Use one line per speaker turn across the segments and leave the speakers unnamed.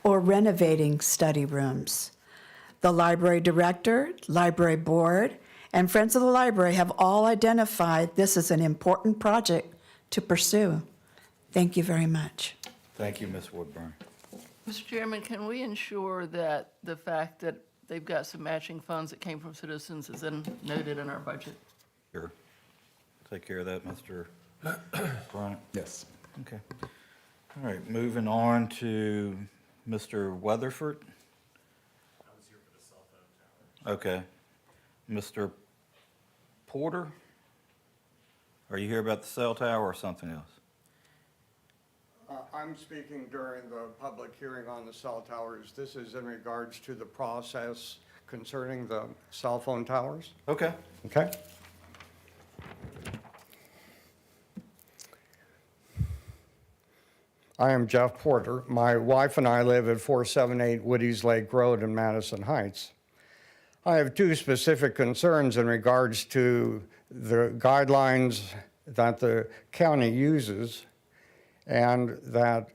or renovating study rooms. The library director, library board, and Friends of the Library have all identified this as an important project to pursue. Thank you very much.
Thank you, Ms. Woodburn.
Mr. Chairman, can we ensure that the fact that they've got some matching funds that came from citizens is then noted in our budget?
Sure. Take care of that, Mr. Bryant.
Yes.
Okay. All right, moving on to Mr. Weatherford.
I was here for the cell phone tower.
Okay. Mr. Porter? Are you here about the cell tower or something else?
I'm speaking during the public hearing on the cell towers. This is in regards to the process concerning the cell phone towers.
Okay.
Okay? I am Jeff Porter. My wife and I live at 478 Woody's Lake Road in Madison Heights. I have two specific concerns in regards to the guidelines that the county uses and that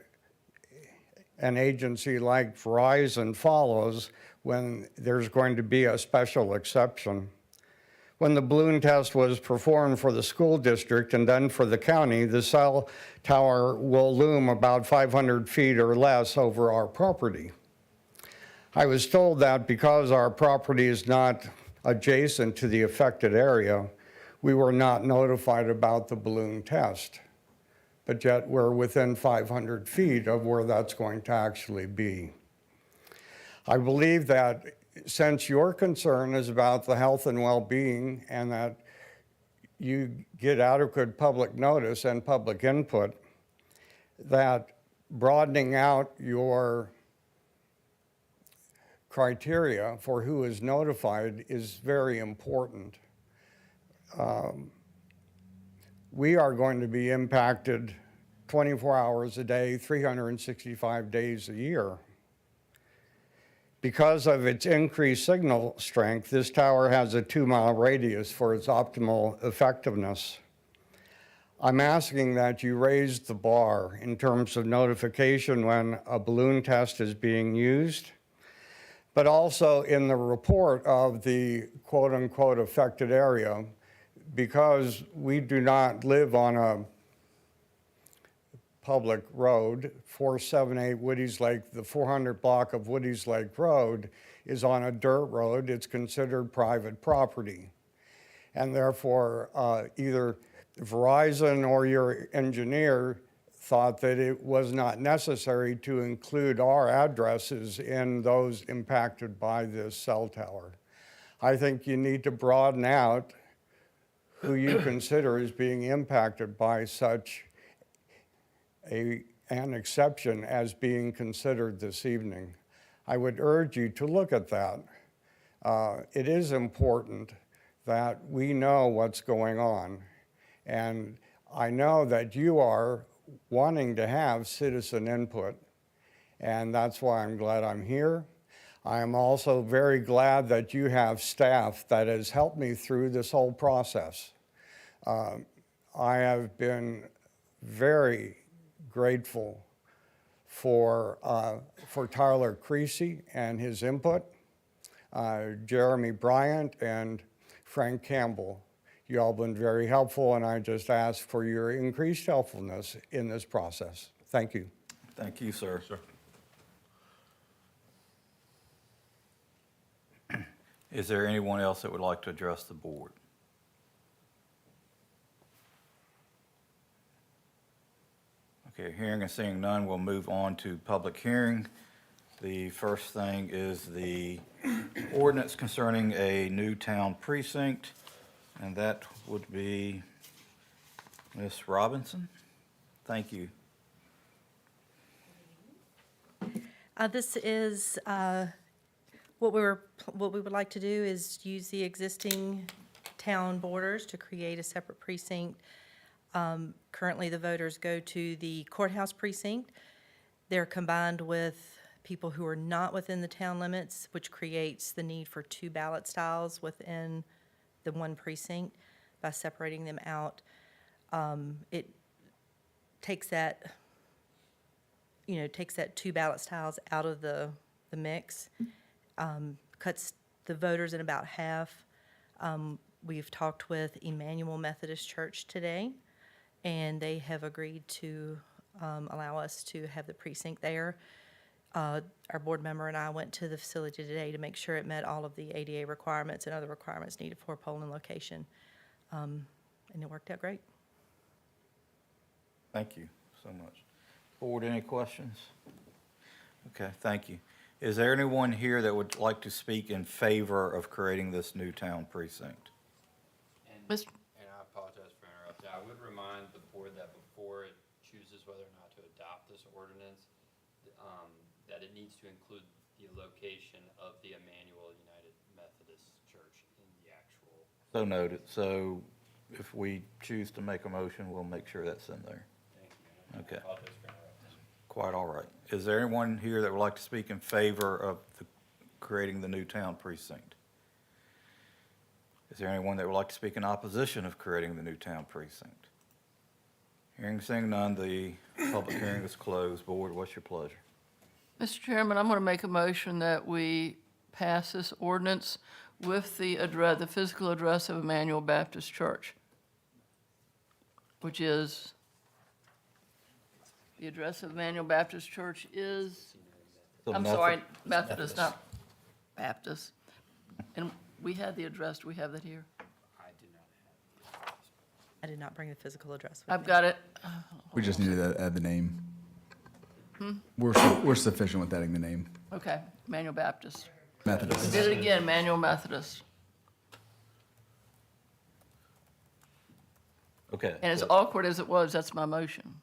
an agency like Verizon follows when there's going to be a special exception. When the balloon test was performed for the school district and then for the county, the cell tower will loom about 500 feet or less over our property. I was told that because our property is not adjacent to the affected area, we were not notified about the balloon test, but yet we're within 500 feet of where that's going to actually be. I believe that since your concern is about the health and well-being and that you get adequate public notice and public input, that broadening out your criteria for who is notified is very important. We are going to be impacted 24 hours a day, 365 days a year. Because of its increased signal strength, this tower has a 2-mile radius for its optimal effectiveness. I'm asking that you raise the bar in terms of notification when a balloon test is being used, but also in the report of the quote-unquote affected area, because we do not live on a public road. 478 Woody's Lake, the 400 block of Woody's Lake Road is on a dirt road. It's considered private property. And therefore, either Verizon or your engineer thought that it was not necessary to include our addresses in those impacted by this cell tower. I think you need to broaden out who you consider as being impacted by such an exception as being considered this evening. I would urge you to look at that. It is important that we know what's going on. And I know that you are wanting to have citizen input, and that's why I'm glad I'm here. I am also very glad that you have staff that has helped me through this whole process. I have been very grateful for Tyler Creasy and his input, Jeremy Bryant and Frank Campbell. You all been very helpful, and I just ask for your increased helpfulness in this process. Thank you.
Thank you, sir.
Sure.
Is there anyone else that would like to address the board? Okay, hearing and seeing none, we'll move on to public hearing. The first thing is the ordinance concerning a new town precinct, and that would be Ms. Robinson. Thank you.
This is what we would like to do is use the existing town borders to create a separate precinct. Currently, the voters go to the courthouse precinct. They're combined with people who are not within the town limits, which creates the need for 2 ballot styles within the one precinct by separating them out. It takes that takes that 2 ballot styles out of the mix, cuts the voters in about half. We've talked with Emmanuel Methodist Church today, and they have agreed to allow us to have the precinct there. Our board member and I went to the facility today to make sure it met all of the ADA requirements and other requirements needed for a polling location, and it worked out great.
Thank you so much. Board, any questions? Okay, thank you. Is there anyone here that would like to speak in favor of creating this new town precinct?
Mr.
And I apologize for interrupting. I would remind the board that before it chooses whether or not to adopt this ordinance, that it needs to include the location of the Emmanuel United Methodist Church in the actual.
So noted. So if we choose to make a motion, we'll make sure that's in there.
Thank you.
Okay.
I apologize for interrupting.
Quite all right. Is there anyone here that would like to speak in favor of creating the new town precinct? Is there anyone that would like to speak in opposition of creating the new town precinct? Hearing, seeing none, the public hearing is closed. Board, what's your pleasure?
Mr. Chairman, I'm going to make a motion that we pass this ordinance with the address, the physical address of Emmanuel Baptist Church, which is, the address of Emmanuel Baptist Church is,
So
I'm
Method-
sorry, Methodist, not Baptist. And we had the address, do we have that here?
I do not have.
I did not bring the physical address with me.
I've got it.
We just needed to add the name. We're sufficient with adding the name.
Okay, Emmanuel Baptist.
Methodist.
Did it again, Emmanuel Methodist.
Okay.
And as
so-
awkward as it was, that's my motion.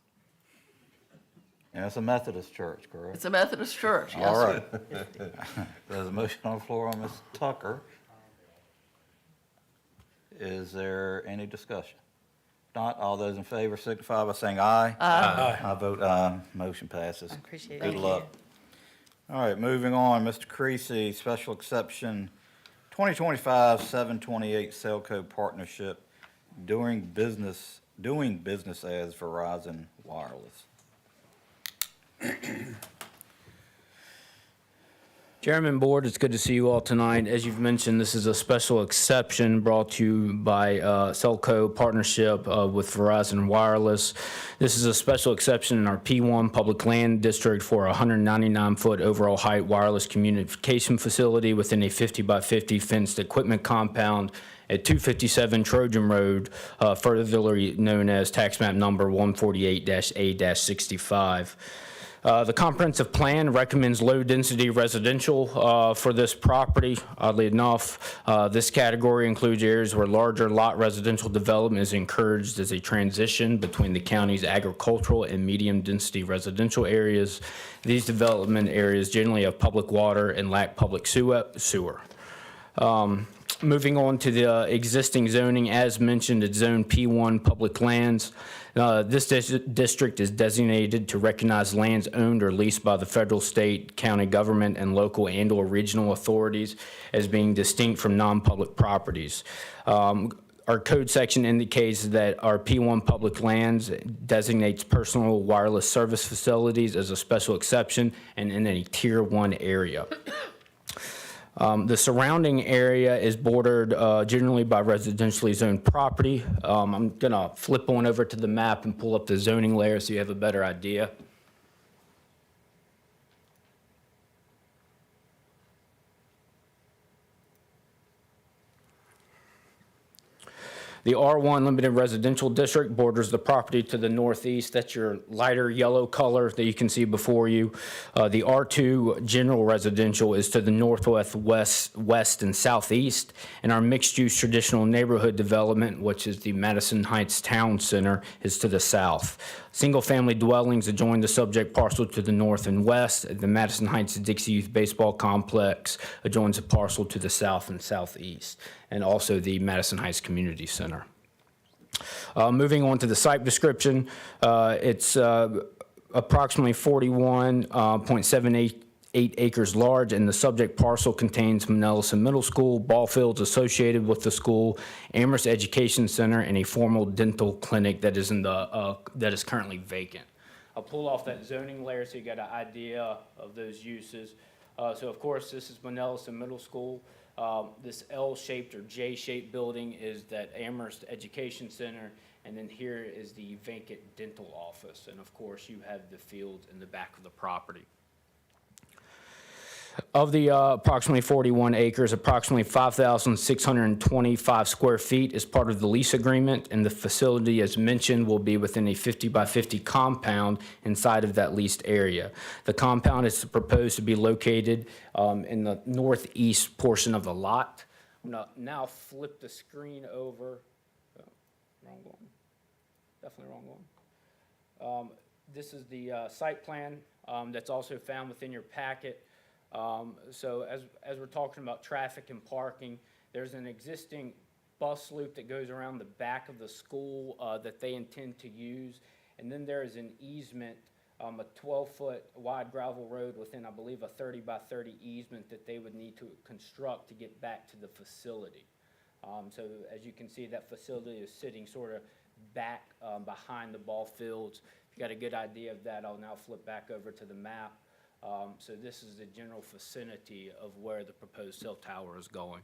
And it's a Methodist church, correct?
It's a Methodist church, yes,
All
sir.
right. There's a motion on the floor on Ms. Tucker. Is there any discussion? If not, all those in favor signify by saying aye. Aye. I vote aye. Motion passes.
I appreciate it.
Good
Thank
luck. All right, moving on, Mr. Creasy, special exception 2025-728 Cellco Partnership, doing business as Verizon Wireless.
Chairman, Board, it's good to see you all tonight. As you've mentioned, this is a special exception brought to you by Cellco partnership with Verizon Wireless. This is a special exception in our P1 Public Land District for a 199-foot overall height wireless communication facility within a 50 by 50 fenced equipment compound at 257 Trojan Road, furtherly known as tax map number 148-A-65. The comprehensive plan recommends low-density residential for this property. Oddly enough, this category includes areas where larger lot residential development is encouraged as a transition between the county's agricultural and medium-density residential areas. These development areas generally have public water and lack public sewer. Moving on to the existing zoning, as mentioned, it's Zone P1 Public Lands. This district is designated to recognize lands owned or leased by the federal, state, county government, and local and/or regional authorities as being distinct from non-public properties. Our code section indicates that our P1 Public Lands designates personal wireless service facilities as a special exception and in a Tier 1 area. The surrounding area is bordered generally by residentially zoned property. I'm going to flip on over to the map and pull up the zoning layer so you have a better idea. The R1 Limited Residential District borders the property to the northeast. That's your lighter yellow color that you can see before you. The R2 General Residential is to the northwest, west, and southeast. And our mixed-use traditional neighborhood development, which is the Madison Heights Town Center, is to the south. Single-family dwellings adjoin the subject parcel to the north and west. The Madison Heights Dixie Youth Baseball Complex adjoins a parcel to the south and southeast, and also the Madison Heights Community Center. Moving on to the site description, it's approximately 41.78 acres large, and the subject parcel contains Manellison Middle School, ball fields associated with the school, Amherst Education Center, and a formal dental clinic that is currently vacant. I'll pull off that zoning layer so you got an idea of those uses. So of course, this is Manelson Middle School. This L-shaped or J-shaped building is that Amherst Education Center, and then here is the vacant dental office. And of course, you have the fields in the back of the property. Of the approximately 41 acres, approximately 5,625 square feet is part of the lease agreement, and the facility, as mentioned, will be within a 50 by 50 compound inside of that leased area. The compound is proposed to be located in the northeast portion of the lot. I'm going to now flip the screen over. Oh, wrong one. Definitely wrong one. This is the site plan that's also found within your packet. So as we're talking about traffic and parking, there's an existing bus loop that goes around the back of the school that they intend to use. And then there is an easement, a 12-foot wide gravel road within, I believe, a 30 by 30 easement that they would need to construct to get back to the facility. So as you can see, that facility is sitting sort of back behind the ball fields. If you got a good idea of that, I'll now flip back over to the map. So this is the general vicinity of where the proposed cell tower is going.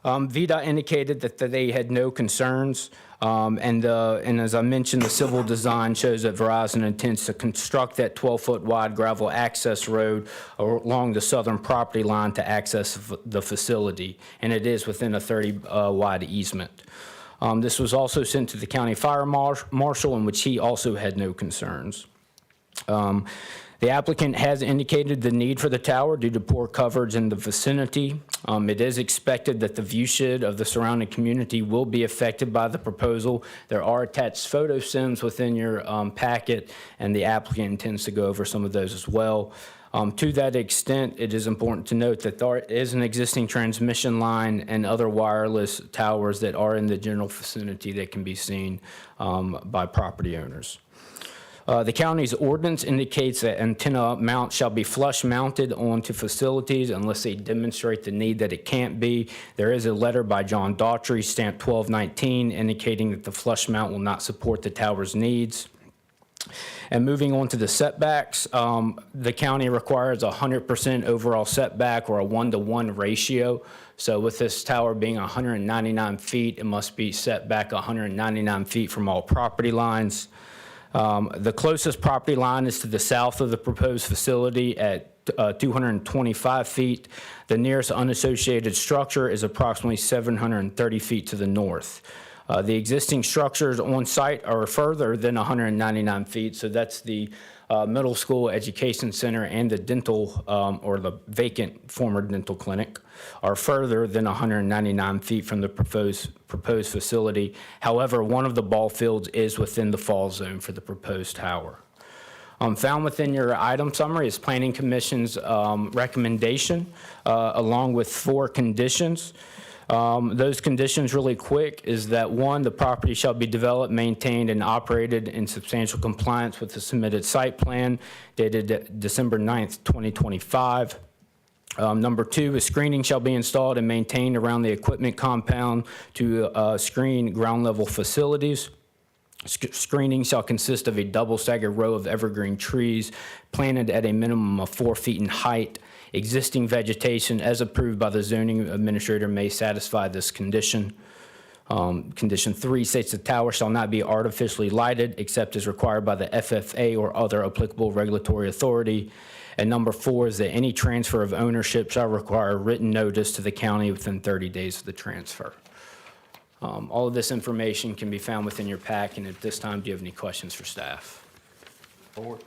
VDOT indicated that they had no concerns, and as I mentioned, the civil design shows that Verizon intends to construct that 12-foot wide gravel access road along the southern property line to access the facility, and it is within a 30 wide easement. This was also sent to the county fire marshal, in which he also had no concerns. The applicant has indicated the need for the tower due to poor coverage in the vicinity. It is expected that the viewshed of the surrounding community will be affected by the proposal. There are attached photo sims within your packet, and the applicant intends to go over some of those as well. To that extent, it is important to note that there is an existing transmission line and other wireless towers that are in the general vicinity that can be seen by property owners. The county's ordinance indicates that antenna mount shall be flush mounted onto facilities unless they demonstrate the need that it can't be. There is a letter by John Daughtry, stamped 1219, indicating that the flush mount will not support the tower's needs. And moving on to the setbacks, the county requires 100% overall setback or a 1-to-1 ratio. So with this tower being 199 feet, it must be set back 199 feet from all property lines. The closest property line is to the south of the proposed facility at 225 feet. The nearest unassociated structure is approximately 730 feet to the north. The existing structures on site are further than 199 feet, so that's the middle school education center and the dental or the vacant former dental clinic are further than 199 feet from the proposed facility. However, one of the ball fields is within the fall zone for the proposed tower. Found within your item summary is Planning Commission's recommendation along with 4 conditions. Those conditions, really quick, is that 1, the property shall be developed, maintained, and operated in substantial compliance with the submitted site plan dated December 9th, 2025. Number 2, a screening shall be installed and maintained around the equipment compound to screen ground level facilities. Screening shall consist of a double staggered row of evergreen trees planted at a minimum of 4 feet in height. Existing vegetation, as approved by the zoning administrator, may satisfy this condition. Condition 3 states the tower shall not be artificially lighted except as required by the FFA or other applicable regulatory authority. And number 4 is that any transfer of ownership shall require written notice to the county within 30 days of the transfer. All of this information can be found within your pack, and at this time, do you have any questions for staff?
Board?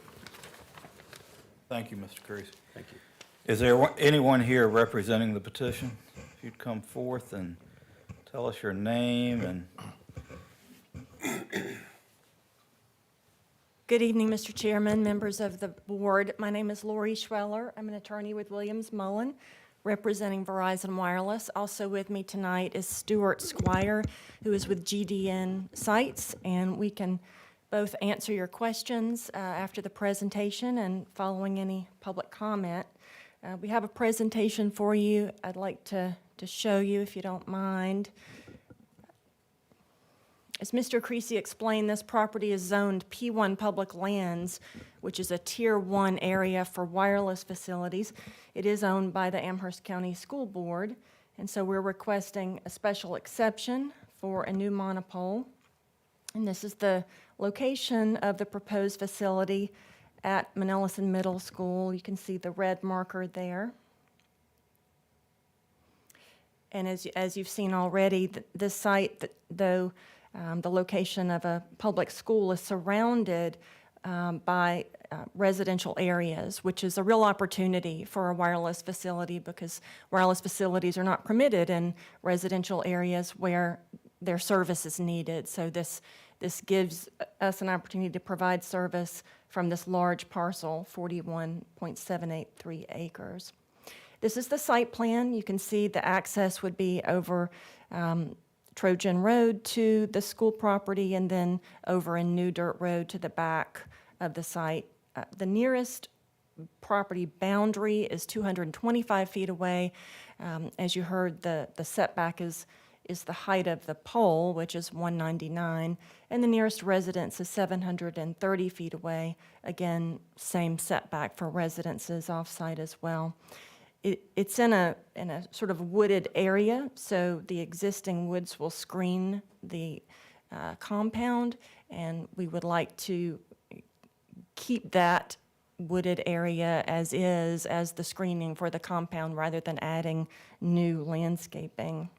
Thank you, Mr. Creasy.
Thank you.
Is there anyone here representing the petition? If you'd come forth and tell us your name and...
Good evening, Mr. Chairman, members of the board. My name is Lori Schweller. I'm an attorney with Williams Mullen, representing Verizon Wireless. Also with me tonight is Stuart Squire, who is with GDN Sites, and we can both answer your questions after the presentation and following any public comment. We have a presentation for you I'd like to show you, if you don't mind. As Mr. Creasy explained, this property is zoned P1 Public Lands, which is a Tier 1 area for wireless facilities. It is owned by the Amherst County School Board, and so we're requesting a special exception for a new monopole. And this is the location of the proposed facility at Manellison Middle School. You can see the red marker there. And as you've seen already, this site, though the location of a public school, is surrounded by residential areas, which is a real opportunity for a wireless facility because wireless facilities are not permitted in residential areas where their service is needed. So this gives us an opportunity to provide service from this large parcel, 41.783 acres. This is the site plan. You can see the access would be over Trojan Road to the school property and then over a new dirt road to the back of the site. The nearest property boundary is 225 feet away. As you heard, the setback is the height of the pole, which is 199, and the nearest residence is 730 feet away. Again, same setback for residences off-site as well. It's in a sort of wooded area, so the existing woods will screen the compound, and we would like to keep that wooded area as the screening for the compound rather than adding new landscaping.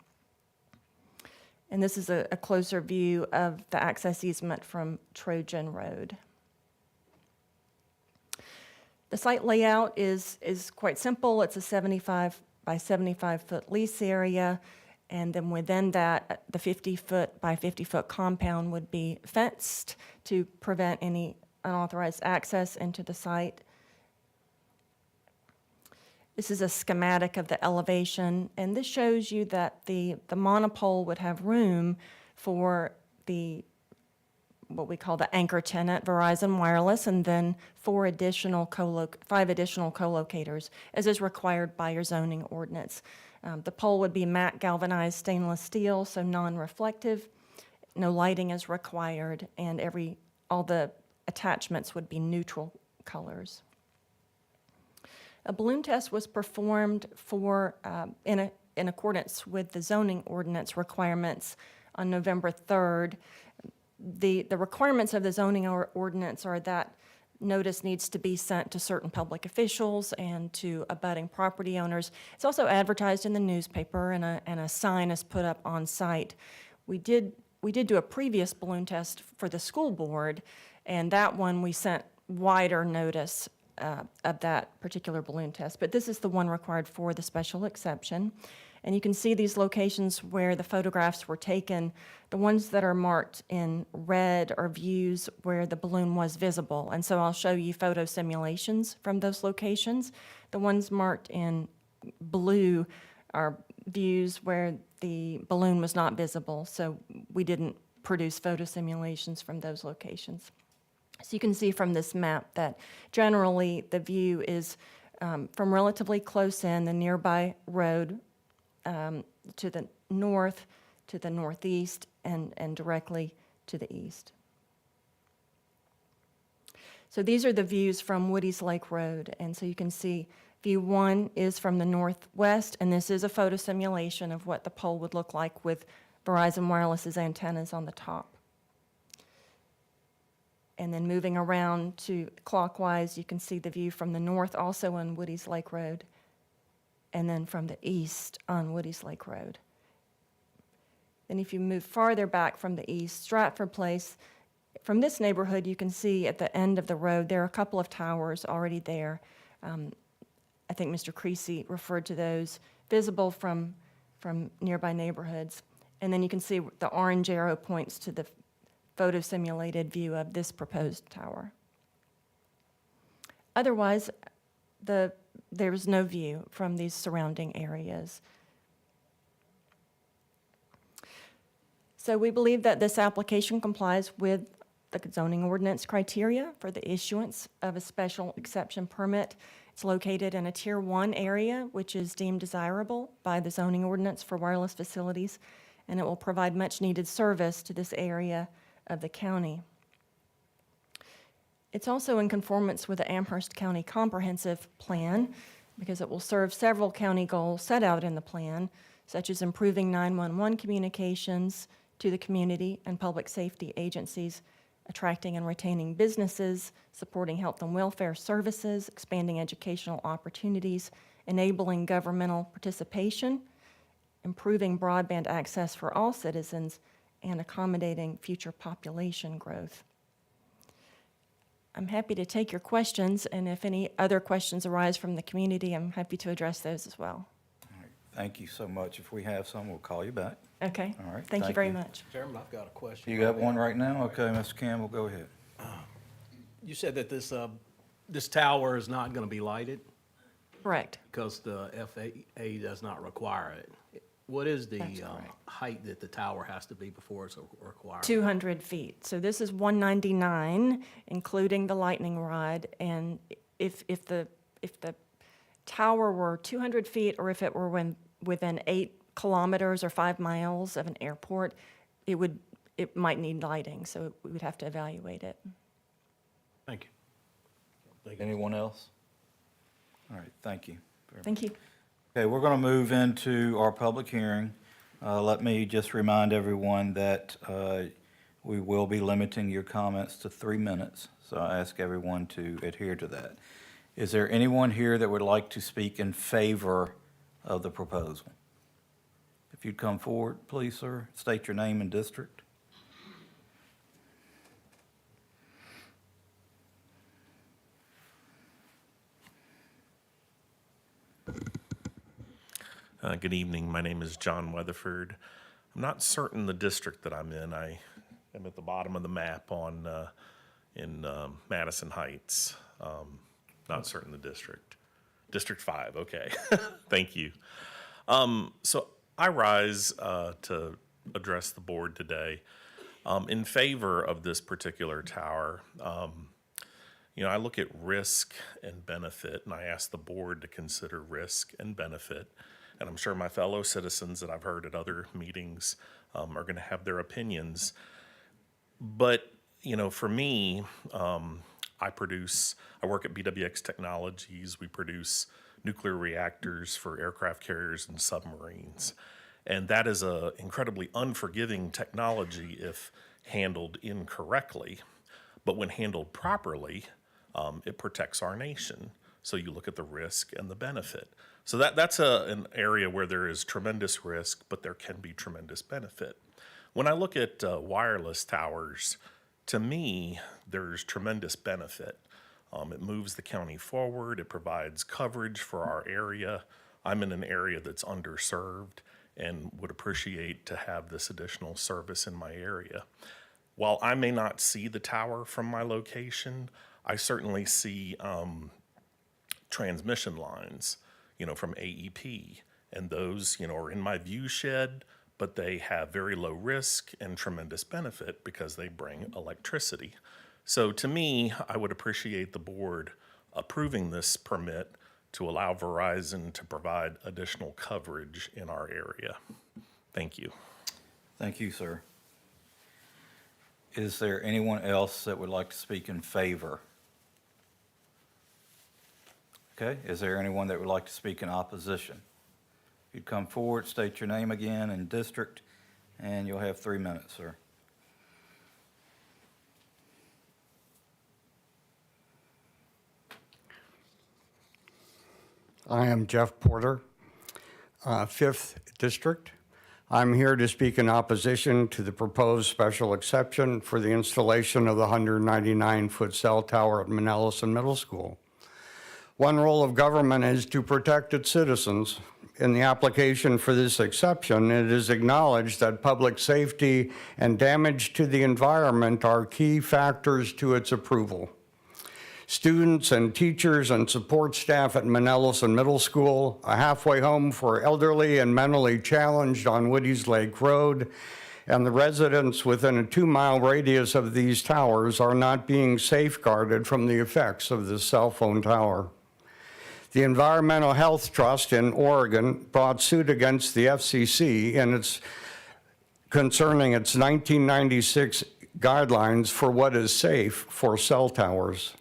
And this is a closer view of the access easement from Trojan Road. The site layout is quite simple. It's a 75 by 75 foot lease area, and then within that, the 50 foot by 50 foot compound would be fenced to prevent any unauthorized access into the site. This is a schematic of the elevation, and this shows you that the monopole would have room for what we call the anchor tenant, Verizon Wireless, and then 5 additional co-locators, as is required by your zoning ordinance. The pole would be matte galvanized stainless steel, so non-reflective. No lighting is required, and all the attachments would be neutral colors. A balloon test was performed in accordance with the zoning ordinance requirements on November 3rd. The requirements of the zoning ordinance are that notice needs to be sent to certain public officials and to abutting property owners. It's also advertised in the newspaper, and a sign is put up on site. We did do a previous balloon test for the school board, and that one we sent wider notice of that particular balloon test, but this is the one required for the special exception. And you can see these locations where the photographs were taken. The ones that are marked in red are views where the balloon was visible, and so I'll show you photo simulations from those locations. The ones marked in blue are views where the balloon was not visible, so we didn't produce photo simulations from those locations. So you can see from this map that generally the view is from relatively close in, the nearby road to the north, to the northeast, and directly to the east. So these are the views from Woody's Lake Road, and so you can see view 1 is from the northwest, and this is a photo simulation of what the pole would look like with Verizon Wireless's antennas on the top. And then moving around to clockwise, you can see the view from the north, also on Woody's Lake Road, and then from the east on Woody's Lake Road. Then if you move farther back from the east, Stratford Place, from this neighborhood, you can see at the end of the road, there are a couple of towers already there. I think Mr. Creasy referred to those, visible from nearby neighborhoods. And then you can see the orange arrow points to the photo simulated view of this proposed tower. Otherwise, there is no view from these surrounding areas. So we believe that this application complies with the zoning ordinance criteria for the issuance of a special exception permit. It's located in a Tier 1 area, which is deemed desirable by the zoning ordinance for wireless facilities. and it will provide much-needed service to this area of the county. It's also in conformance with the Amherst County Comprehensive Plan because it will serve several county goals set out in the plan, such as improving 911 communications to the community and public safety agencies, attracting and retaining businesses, supporting health and welfare services, expanding educational opportunities, enabling governmental participation, improving broadband access for all citizens, and accommodating future population growth. I'm happy to take your questions, and if any other questions arise from the community, I'm happy to address those as well.
All right, thank you so much. If we have some, we'll call you back.
Okay?
All right,
Thank you
thank
very
you.
much.
Chairman, I've got a question.
You got one right now? Okay, Mr. Campbell, go ahead.
You said that this tower is not going to be lighted
Correct.
because the FAA does not require it. What is the
That's correct.
height that the tower has to be before it's required?
200 feet. So this is 199, including the lightning rod. And if the tower were 200 feet, or if it were within 8 kilometers or 5 miles of an airport, it might need lighting. So we would have to evaluate it.
Thank you.
Anyone else? All right, thank you.
Thank you.
Okay, we're going to move into our public hearing. Let me just remind everyone that we will be limiting your comments to 3 minutes, so I ask everyone to adhere to that. Is there anyone here that would like to speak in favor of the proposal? If you'd come forward, please, sir, state your name and district.
Good evening. My name is John Weatherford. I'm not certain the district that I'm in. I am at the bottom of the map in Madison Heights. Not certain the district. District 5, okay. Thank you. So I rise to address the board today in favor of this particular tower. I look at risk and benefit, and I ask the board to consider risk and benefit. And I'm sure my fellow citizens that I've heard at other meetings are going to have their opinions. But, for me, I work at BWX Technologies. We produce nuclear reactors for aircraft carriers and submarines. And that is an incredibly unforgiving technology if handled incorrectly. But when handled properly, it protects our nation. So you look at the risk and the benefit. So that's an area where there is tremendous risk, but there can be tremendous benefit. When I look at wireless towers, to me, there's tremendous benefit. It moves the county forward. It provides coverage for our area. I'm in an area that's underserved and would appreciate to have this additional service in my area. While I may not see the tower from my location, I certainly see transmission lines, from AEP, and those, are in my view shed, but they have very low risk and tremendous benefit because they bring electricity. So to me, I would appreciate the board approving this permit to allow Verizon to provide additional coverage in our area. Thank you.
Thank you, sir. Is there anyone else that would like to speak in favor? Okay, is there anyone that would like to speak in opposition? If you'd come forward, state your name again and district, and you'll have 3 minutes, sir.
I am Jeff Porter, 5th District. I'm here to speak in opposition to the proposed special exception for the installation of the 199-foot cell tower at Manellison Middle School. One role of government is to protect its citizens. In the application for this exception, it is acknowledged that public safety and damage to the environment are key factors to its approval. Students and teachers and support staff at Manellison Middle School, a halfway home for elderly and mentally challenged on Woody's Lake Road, and the residents within a 2-mile radius of these towers are not being safeguarded from the effects of this cell phone tower. The Environmental Health Trust in Oregon brought suit against the FCC in its concerning its 1996 guidelines for what is safe for cell towers.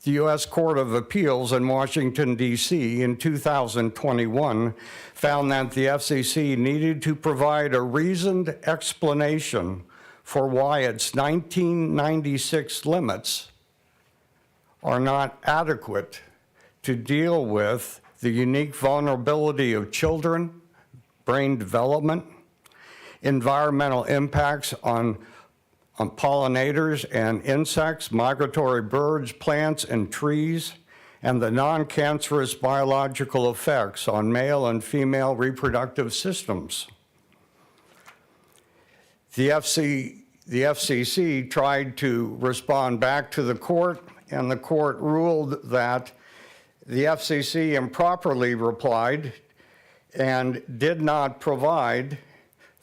The U.S. Court of Appeals in Washington, D.C. in 2021 found that the FCC needed to provide a reasoned explanation for why its 1996 limits are not adequate to deal with the unique vulnerability of children, brain development, environmental impacts on pollinators and insects, migratory birds, plants, and trees, and the non-cancerous biological effects on male and female reproductive systems. The FCC tried to respond back to the court, and the court ruled that the FCC improperly replied and did not provide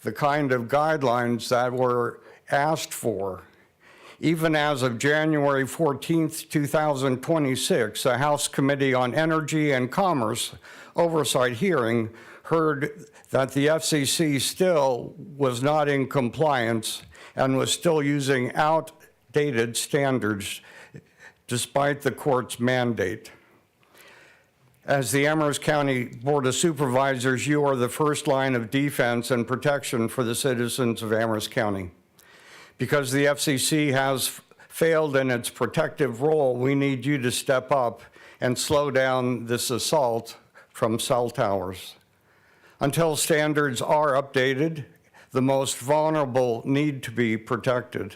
the kind of guidelines that were asked for. Even as of January 14th, 2026, a House Committee on Energy and Commerce oversight hearing heard that the FCC still was not in compliance and was still using outdated standards despite the court's mandate. As the Amherst County Board of Supervisors, you are the first line of defense and protection for the citizens of Amherst County. Because the FCC has failed in its protective role, we need you to step up and slow down this assault from cell towers. Until standards are updated, the most vulnerable need to be protected.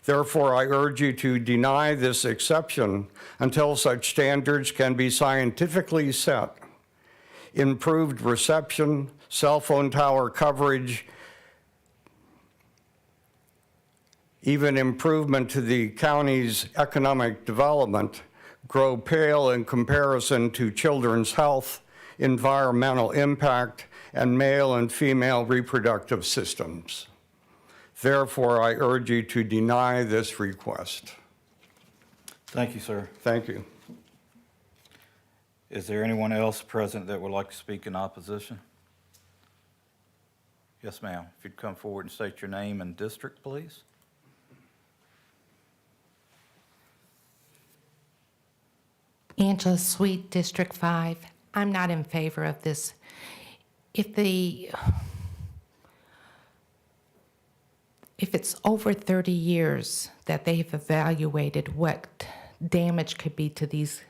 Therefore, I urge you to deny this exception until such standards can be scientifically set. Improved reception, cell phone tower coverage, even improvement to the county's economic development grow pale in comparison to children's health, environmental impact, and male and female reproductive systems. Therefore, I urge you to deny this request.
Thank you, sir.
Thank you.
Is there anyone else present that would like to speak in opposition? Yes, ma'am. If you'd come forward and state your name and district, please.
Angela Sweet, District 5. I'm not in favor of this. If it's over 30 years that they've evaluated what damage could be to these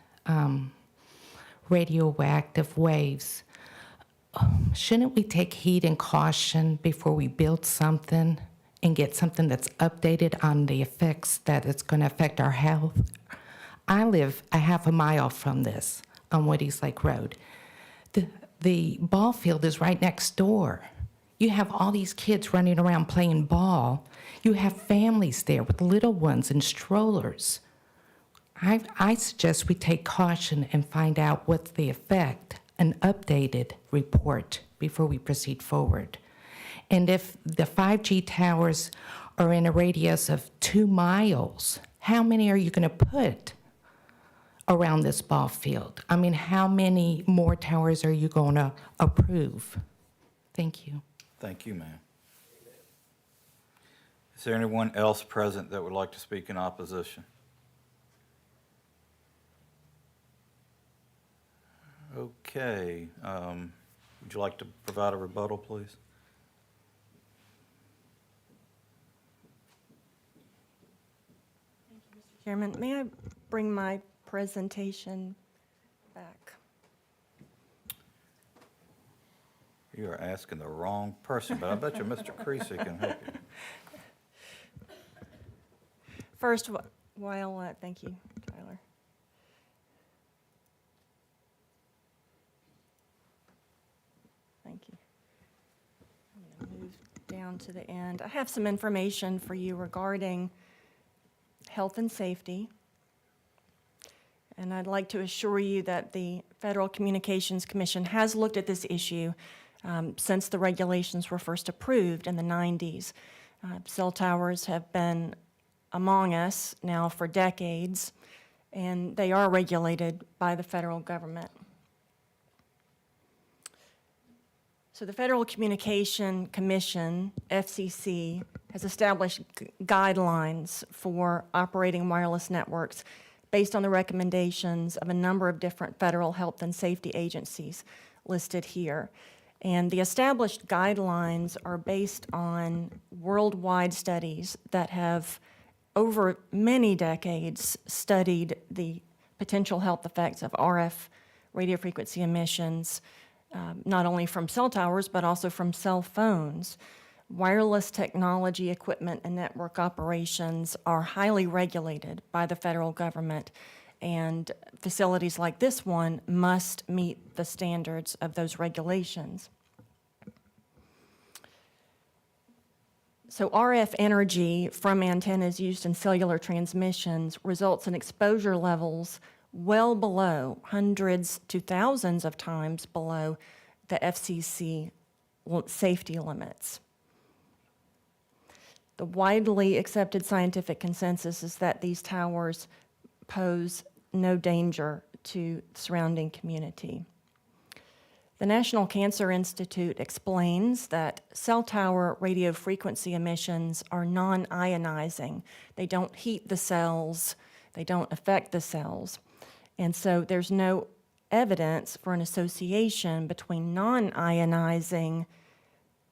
radioactive waves, shouldn't we take heed and caution before we build something and get something that's updated on the effects that it's going to affect our health? I live a half a mile from this on Woody's Lake Road. The ball field is right next door. You have all these kids running around playing ball. You have families there with little ones and strollers. I suggest we take caution and find out what's the effect, an updated report before we proceed forward. And if the 5G towers are in a radius of 2 miles, how many are you going to put around this ball field? I mean, how many more towers are you going to approve? Thank you.
Thank you, ma'am. Is there anyone else present that would like to speak in opposition? Okay. Would you like to provide a rebuttal, please?
Chairman, may I bring my presentation back?
You are asking the wrong person, but I bet you Mr. Creasy can help you.
First, thank you, Tyler. Thank you. I'm going to move down to the end. I have some information for you regarding health and safety. And I'd like to assure you that the Federal Communications Commission has looked at this issue since the regulations were first approved in the 90s. Cell towers have been among us now for decades, and they are regulated by the federal government. So the Federal Communication Commission, FCC, has established guidelines for operating wireless networks based on the recommendations of a number of different federal health and safety agencies listed here. And the established guidelines are based on worldwide studies that have, over many decades, studied the potential health effects of RF radio frequency emissions, not only from cell towers, but also from cell phones. Wireless technology, equipment, and network operations are highly regulated by the federal government, and facilities like this one must meet the standards of those regulations. So RF energy from antennas used in cellular transmissions results in exposure levels well below, hundreds to thousands of times below the FCC safety limits. The widely accepted scientific consensus is that these towers pose no danger to the surrounding community. The National Cancer Institute explains that cell tower radio frequency emissions are non-ionizing. They don't heat the cells, they don't affect the cells. And so there's no evidence for an association between non-ionizing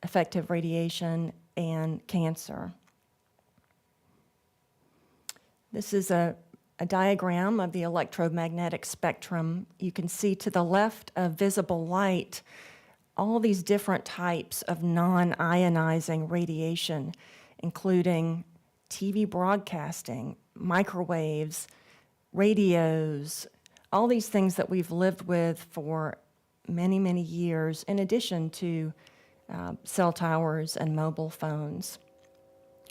effective radiation and cancer. This is a diagram of the electromagnetic spectrum. You can see to the left of visible light all these different types of non-ionizing radiation, including TV broadcasting, microwaves, radios, all these things that we've lived with for many, many years, in addition to cell towers and mobile phones.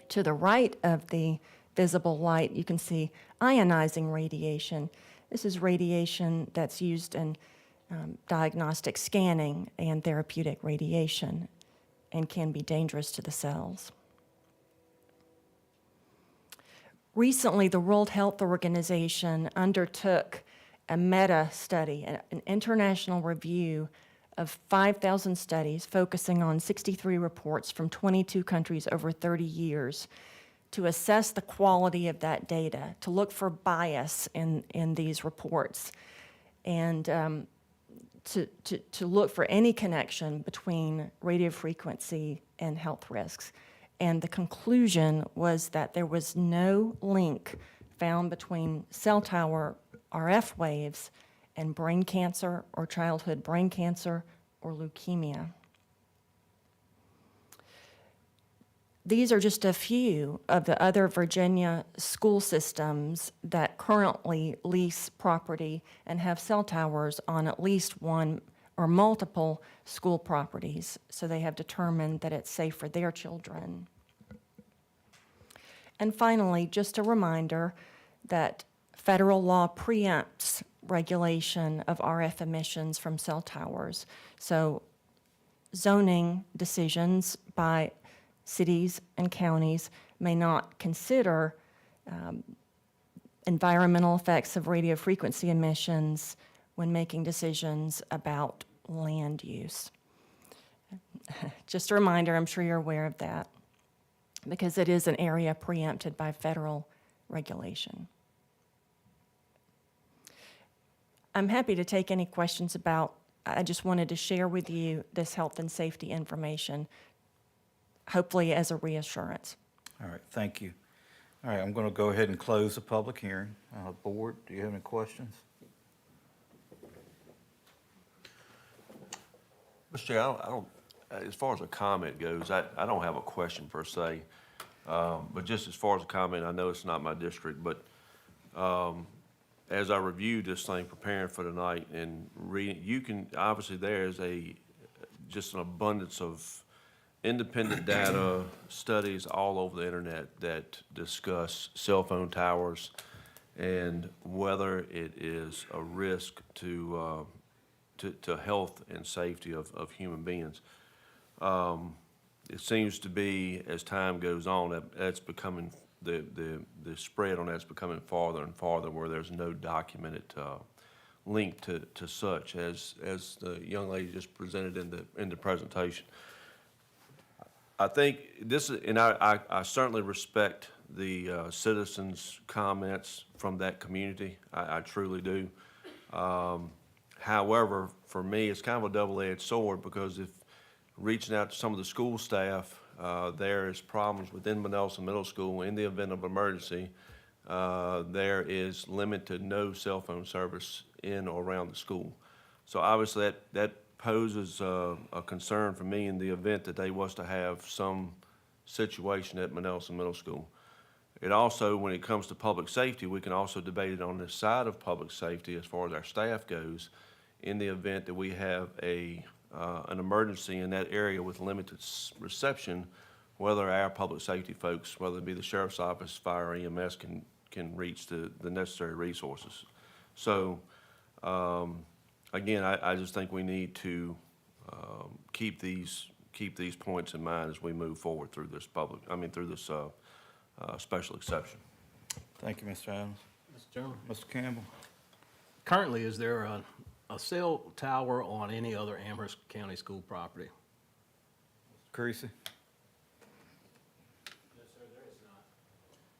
To the right of the visible light, you can see ionizing radiation. This is radiation that's used in diagnostic scanning and therapeutic radiation and can be dangerous to the cells. Recently, the World Health Organization undertook a meta-study, an international review of 5,000 studies focusing on 63 reports from 22 countries over 30 years to assess the quality of that data, to look for bias in these reports, and to look for any connection between radio frequency and health risks. And the conclusion was that there was no link found between cell tower RF waves and brain cancer or childhood brain cancer or leukemia. These are just a few of the other Virginia school systems that currently lease property and have cell towers on at least one or multiple school properties, so they have determined that it's safe for their children. And finally, just a reminder that federal law preempts regulation of RF emissions from cell towers. So zoning decisions by cities and counties may not consider environmental effects of radio frequency emissions when making decisions about land use. Just a reminder, I'm sure you're aware of that, because it is an area preempted by federal regulation. I'm happy to take any questions about, I just wanted to share with you this health and safety information, hopefully as a reassurance.
All right, thank you. All right, I'm going to go ahead and close the public hearing. Board, do you have any questions?
Mr. Chair, I don't, as far as a comment goes, I don't have a question per se. But just as far as a comment, I know it's not my district, but as I reviewed this thing, preparing for tonight and reading, you can, obviously there is just an abundance of independent data, studies all over the internet that discuss cell phone towers and whether it is a risk to health and safety of human beings. It seems to be, as time goes on, that's becoming, the spread on that's becoming farther and farther, where there's no documented linked to such as the young lady just presented in the presentation. I think this is, and I certainly respect the citizens' comments from that community. I truly do. However, for me, it's kind of a double-edged sword, because if reaching out to some of the school staff, there is problems within Manelson Middle School in the event of emergency. There is limited no cell phone service in or around the school. So obviously that poses a concern for me in the event that they was to have some situation at Manelson Middle School. It also, when it comes to public safety, we can also debate it on the side of public safety as far as our staff goes, in the event that we have an emergency in that area with limited reception, whether our public safety folks, whether it be the sheriff's office, fire, EMS, can reach the necessary resources. So, again, I just think we need to keep these points in mind as we move forward through this special exception.
Thank you, Mr. Adams.
Mr. Chairman?
Mr. Campbell?
Currently, is there a cell tower on any other Amherst County school property?
Creasy?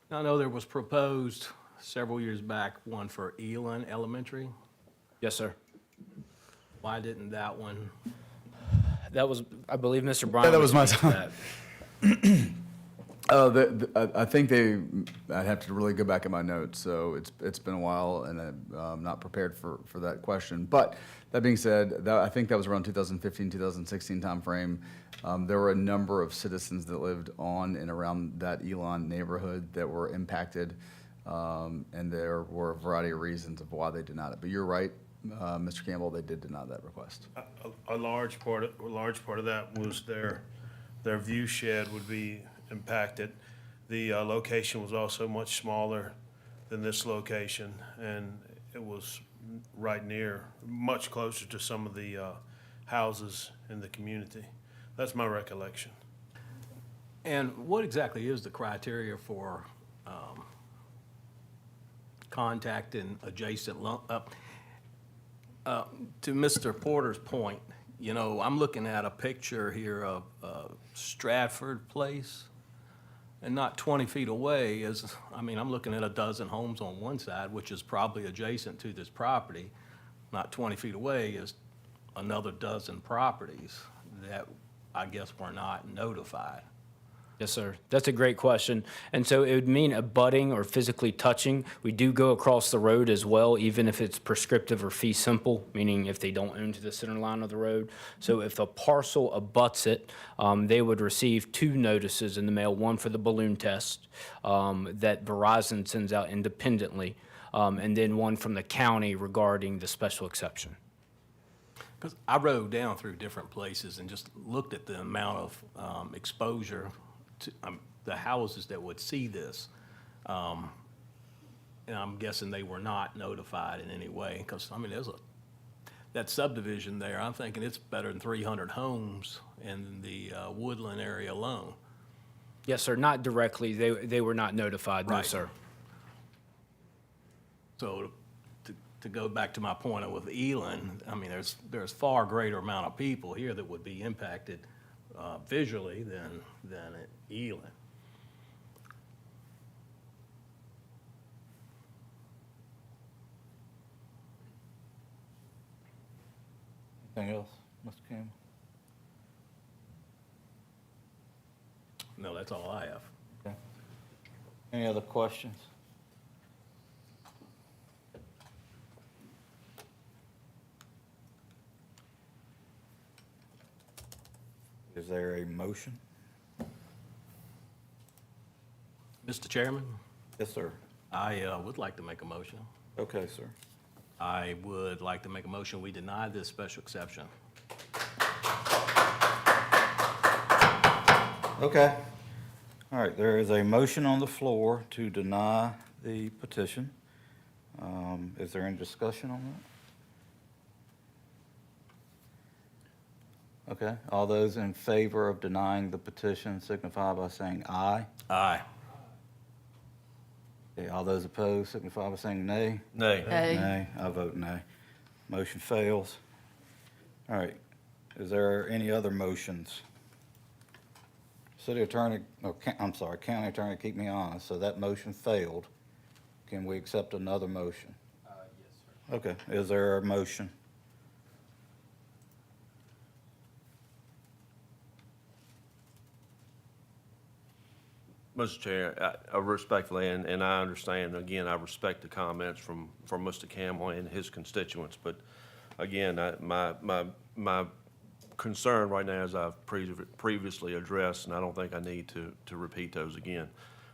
I know there was proposed several years back one for Elon Elementary.
Yes, sir.
Why didn't that one?
That was, I believe, Mr. Bryan.
that was my
speak to
time.
that.
I think I'd have to really go back at my notes, so it's been a while, and I'm not prepared for that question. But that being said, I think that was around 2015, 2016 timeframe. There were a number of citizens that lived on and around that Elon neighborhood that were impacted, and there were a variety of reasons of why they denied it. But you're right, Mr. Campbell, they did deny that request.
A large part of that was their view shed would be impacted. The location was also much smaller than this location, and it was right near, much closer to some of the houses in the community. That's my recollection.
And what exactly is the criteria for contacting adjacent, to Mr. Porter's point, you know, I'm looking at a picture here of Stratford Place, and not 20 feet away is, I'm looking at a dozen homes on one side, which is probably adjacent to this property. Not 20 feet away is another dozen properties that I guess were not notified.
Yes, sir. That's a great question. And so it would mean abutting or physically touching. We do go across the road as well, even if it's prescriptive or fee simple, meaning if they don't own to the center line of the road. So if a parcel abuts it, they would receive 2 notices in the mail, one for the balloon test that Verizon sends out independently, and then one from the county regarding the special exception.
Because I rode down through different places and just looked at the amount of exposure to the houses that would see this. And I'm guessing they were not notified in any way, because, there's that subdivision there, I'm thinking it's better than 300 homes in the Woodland area alone.
Yes, sir. Not directly. They were not notified, no,
Right.
sir.
So to go back to my point with Elon, there's far greater amount of people here that would be impacted visually than at Elon.
Anything else, Mr. Campbell?
No, that's all I have.
Okay. Any other questions? Is there a motion?
Mr. Chairman,
Yes, sir.
I would like to make a motion.
Okay, sir.
I would like to make a motion, we deny this special exception.
Okay. All right, there is a motion on the floor to deny the petition. Is there any discussion on that? Okay, all those in favor of denying the petition signify by saying aye.
Aye.
Okay, all those opposed signify by saying nay.
Nay.
Nay.
Nay, I vote nay. Motion fails. All right. Is there any other motions? City Attorney, I'm sorry, County Attorney, keep me honest. So that motion failed. Can we accept another motion?
Yes, sir.
Okay. Is there a motion?
Mr. Chair, I respectfully, and I understand, again, I respect the comments from Mr. Campbell and his constituents, but again, my concern right now, as I've previously addressed, and I don't think I need to repeat those again.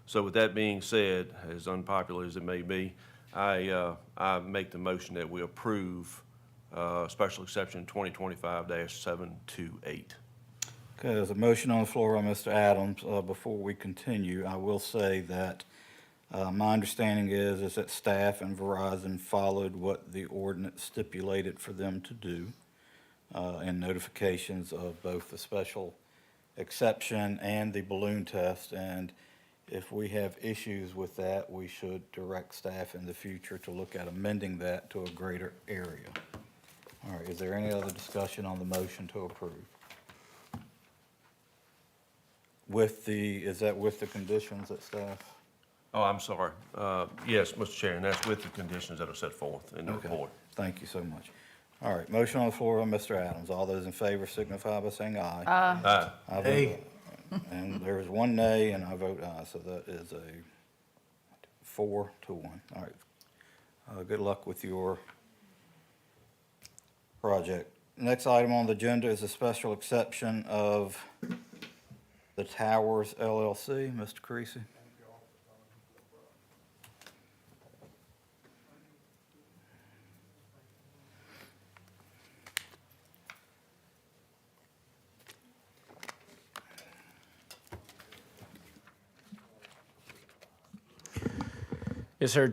So with that being said, as unpopular as it may be, I make the motion that we approve special exception 2025-728.
Okay, there's a motion on the floor by Mr. Adams. Before we continue, I will say that my understanding is that staff and Verizon followed what the ordinance stipulated for them to do in notifications of both the special exception and the balloon test. And if we have issues with that, we should direct staff in the future to look at amending that to a greater area. All right, is there any other discussion on the motion to approve? Is that with the conditions that staff?
Oh, I'm sorry. Yes, Mr. Chair, and that's with the conditions that are set forth in the
Okay.
report.
Thank you so much. All right, motion on the floor by Mr. Adams. All those in favor signify by saying aye.
Aye.
I vote aye. And there's one nay, and I vote aye, so that is a 4-1. All right. Good luck with your project. Next item on the agenda is a special exception of the Towers LLC. Mr. Creasy.
Yes, sir.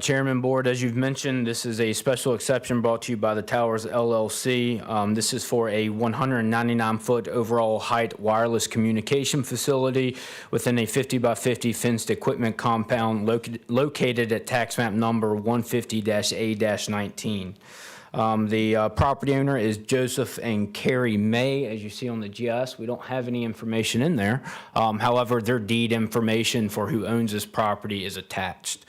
Chairman, Board, as you've mentioned, this is a special exception brought to you by the Towers LLC. This is for a 199-foot overall height wireless communication facility within a 50 by 50 fenced equipment compound located at tax map number 150-A-19. The property owner is Joseph and Carrie May. As you see on the GIS, we don't have any information in there. However, their deed information for who owns this property is attached.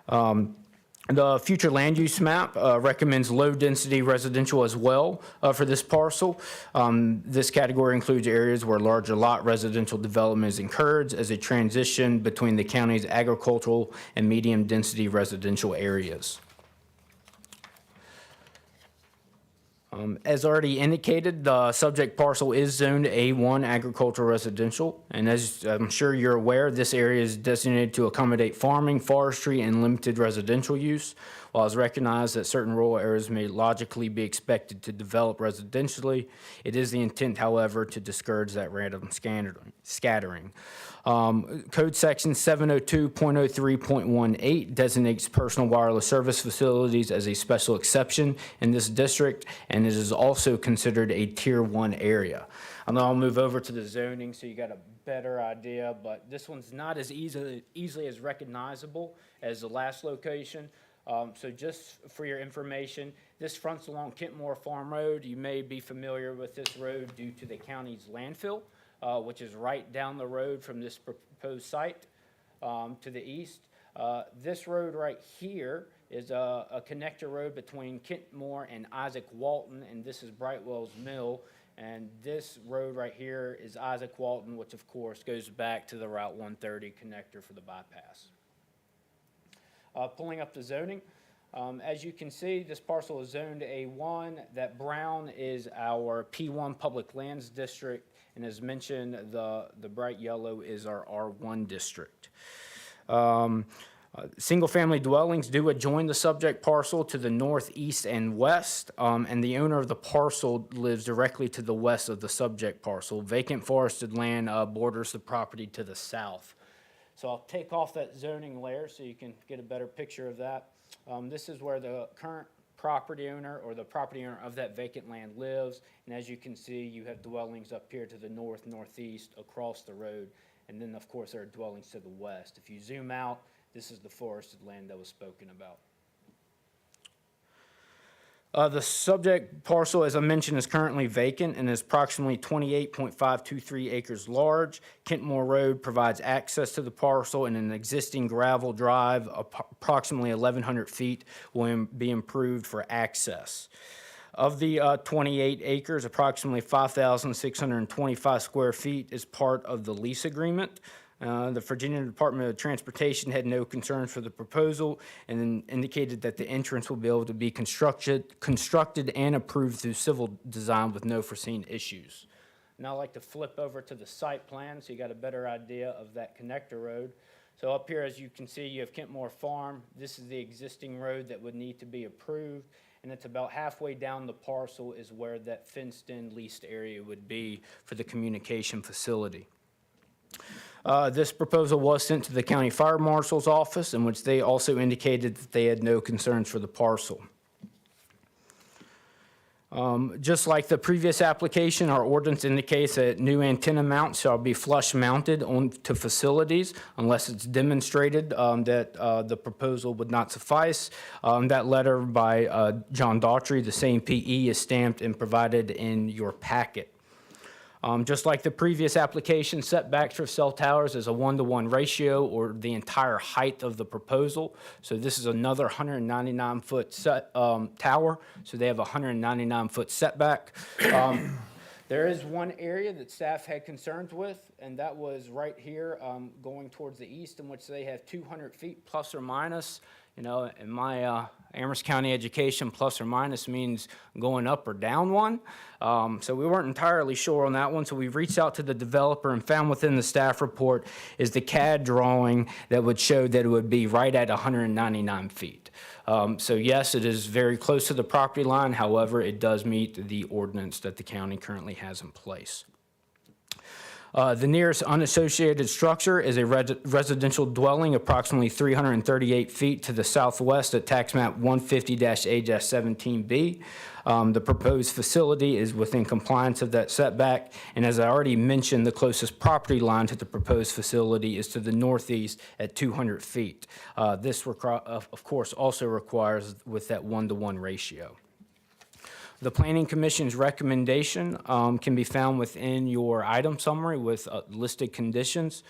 The future land use map recommends low-density residential as well for this parcel. This category includes areas where larger lot residential development is encouraged as a transition between the county's agricultural and medium-density residential areas. As already indicated, the subject parcel is zoned A1 agricultural residential, and as I'm sure you're aware, this area is designated to accommodate farming, forestry, and limited residential use. While it's recognized that certain rural areas may logically be expected to develop residentially, it is the intent, however, to discourage that random scattering. Code section 702.03.18 designates personal wireless service facilities as a special exception in this district, and it is also considered a Tier 1 area. And then I'll move over to the zoning so you got a better idea, but this one's not as easily as recognizable as the last location. So just for your information, this fronts along Kentmore Farm Road. You may be familiar with this road due to the county's landfill, which is right down the road from this proposed site to the east. This road right here is a connector road between Kentmore and Isaac Walton, and this is Brightwell's Mill. And this road right here is Isaac Walton, which of course goes back to the Route 130 connector for the bypass. Pulling up the zoning, as you can see, this parcel is zoned A1. That brown is our P1 Public Lands District, and as mentioned, the bright yellow is our R1 district. Single-family dwellings do adjoin the subject parcel to the northeast and west, and the owner of the parcel lives directly to the west of the subject parcel. Vacant forested land borders the property to the south. So I'll take off that zoning layer so you can get a better picture of that. This is where the current property owner or the property owner of that vacant land lives. And as you can see, you have dwellings up here to the north, northeast, across the road. And then, of course, there are dwellings to the west. If you zoom out, this is the forested land that was spoken about. The subject parcel, as I mentioned, is currently vacant and is approximately 28.523 acres large. Kentmore Road provides access to the parcel, and an existing gravel drive approximately 1,100 feet will be improved for access. Of the 28 acres, approximately 5,625 square feet is part of the lease agreement. The Virginia Department of Transportation had no concerns for the proposal and then indicated that the entrance will be able to be constructed and approved through civil design with no foreseen issues. Now I'd like to flip over to the site plan so you got a better idea of that connector road. So up here, as you can see, you have Kentmore Farm. This is the existing road that would need to be approved, and it's about halfway down the parcel is where that fenced-in leased area would be for the communication facility. This proposal was sent to the county fire marshal's office, in which they also indicated that they had no concerns for the parcel. Just like the previous application, our ordinance indicates that new antenna mounts shall be flush mounted onto facilities unless it's demonstrated that the proposal would not suffice. That letter by John Daughtry, the same PE, is stamped and provided in your packet. Just like the previous application, setbacks for cell towers is a 1-to-1 ratio, or the entire height of the proposal. So this is another 199-foot tower, so they have a 199-foot setback. There is one area that staff had concerns with, and that was right here going towards the east, in which they have 200 feet plus or minus. You know, in my Amherst County education, plus or minus means going up or down one. So we weren't entirely sure on that one. So we reached out to the developer and found within the staff report is the CAD drawing that would show that it would be right at 199 feet. So yes, it is very close to the property line. However, it does meet the ordinance that the county currently has in place. The nearest unassociated structure is a residential dwelling approximately 338 feet to the southwest at tax map 150-A-17B. The proposed facility is within compliance of that setback, and as I already mentioned, the closest property line to the proposed facility is to the northeast at 200 feet. This, of course, also requires with that 1-to-1 ratio. The Planning Commission's recommendation can be found within your item summary with listed conditions.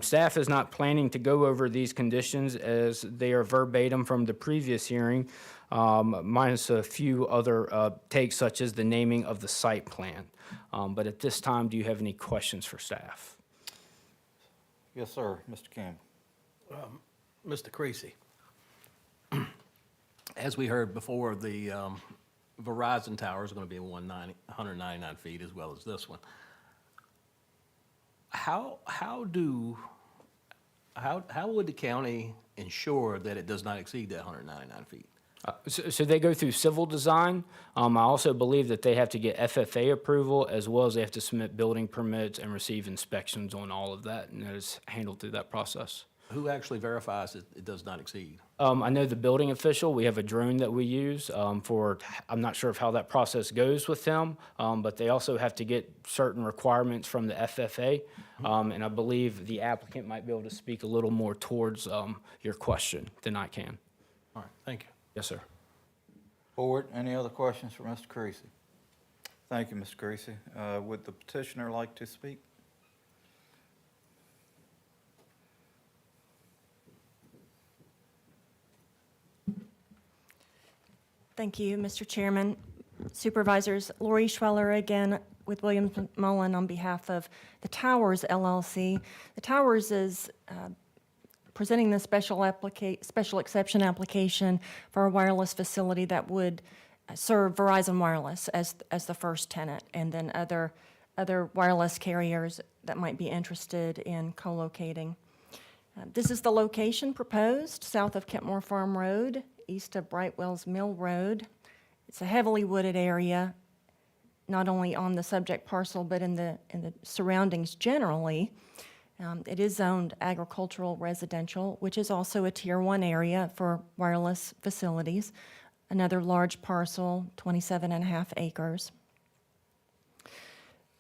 Staff is not planning to go over these conditions as they are verbatim from the previous hearing, minus a few other takes such as the naming of the site plan. But at this time, do you have any questions for staff?
Yes, sir. Mr. Campbell.
Mr. Creasy, as we heard before, the Verizon tower is going to be 199 feet as well as this one. How would the county ensure that it does not exceed that 199 feet?
So they go through civil design. I also believe that they have to get FFA approval, as well as they have to submit building permits and receive inspections on all of that, and that is handled through that process.
Who actually verifies that it does not exceed?
I know the building official. We have a drone that we use for, I'm not sure of how that process goes with them, but they also have to get certain requirements from the FFA, and I believe the applicant might be able to speak a little more towards your question than I can.
All right, thank you.
Yes, sir.
Board, any other questions for Mr. Creasy? Thank you, Mr. Creasy. Would the petitioner like to speak?
Thank you, Mr. Chairman. Supervisors, Lori Schweller again with Williams Mullen on behalf of the Towers LLC. The Towers is presenting the special exception application for a wireless facility that would serve Verizon Wireless as the first tenant, and then other wireless carriers that might be interested in co-locating. This is the location proposed, south of Kentmore Farm Road, east of Brightwell's Mill Road. It's a heavily wooded area, not only on the subject parcel, but in the surroundings generally. It is zoned agricultural residential, which is also a Tier 1 area for wireless facilities. Another large parcel, 27.5 acres.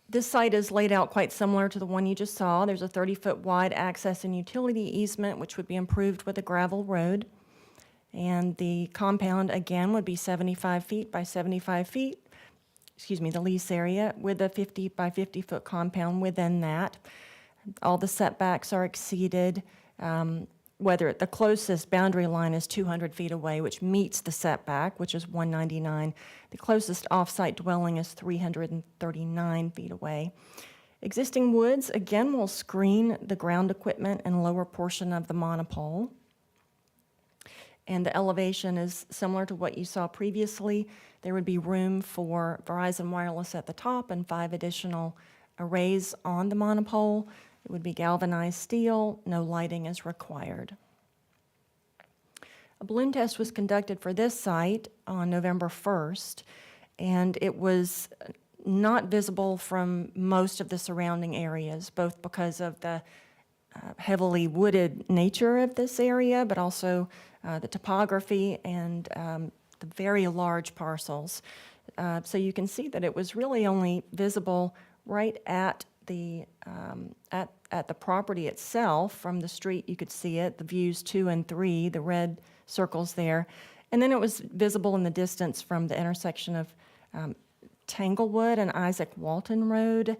This site is laid out quite similar to the one you just saw. There's a 30-foot wide access and utility easement, which would be improved with a gravel road. And the compound, again, would be 75 feet by 75 feet, the lease area, with a 50 by 50-foot compound within that. All the setbacks are exceeded, whether the closest boundary line is 200 feet away, which meets the setback, which is 199. The closest off-site dwelling is 339 feet away. Existing woods, again, will screen the ground equipment and lower portion of the monopole. And the elevation is similar to what you saw previously. There would be room for Verizon Wireless at the top and 5 additional arrays on the monopole. It would be galvanized steel, no lighting is required. A balloon test was conducted for this site on November 1st, and it was not visible from most of the surrounding areas, both because of the heavily wooded nature of this area, but also the topography and the very large parcels. So you can see that it was really only visible right at the property itself. From the street, you could see it, the views 2 and 3, the red circles there. And then it was visible in the distance from the intersection of Tanglewood and Isaac Walton Road.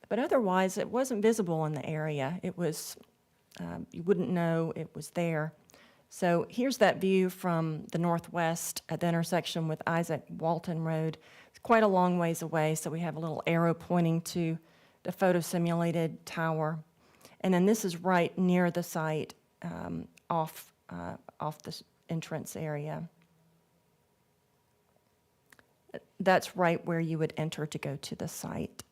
But otherwise, it wasn't visible in the area. It was, you wouldn't know it was there. So here's that view from the northwest at the intersection with Isaac Walton Road. It's quite a long ways away, so we have a little arrow pointing to the photo-simulated tower. And then this is right near the site, off the entrance area. That's right where you would enter to go to the site.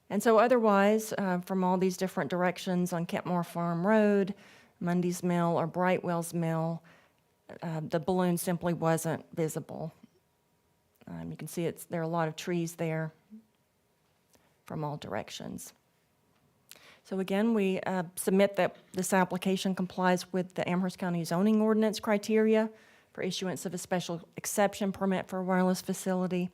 And so otherwise, from all these different directions on Kentmore Farm Road, Mundy's Mill, or Brightwell's Mill, the balloon simply wasn't visible. You can see there are a lot of trees there from all directions. So again, we submit that this application complies with the Amherst County zoning ordinance criteria for issuance of a special exception permit for a wireless facility.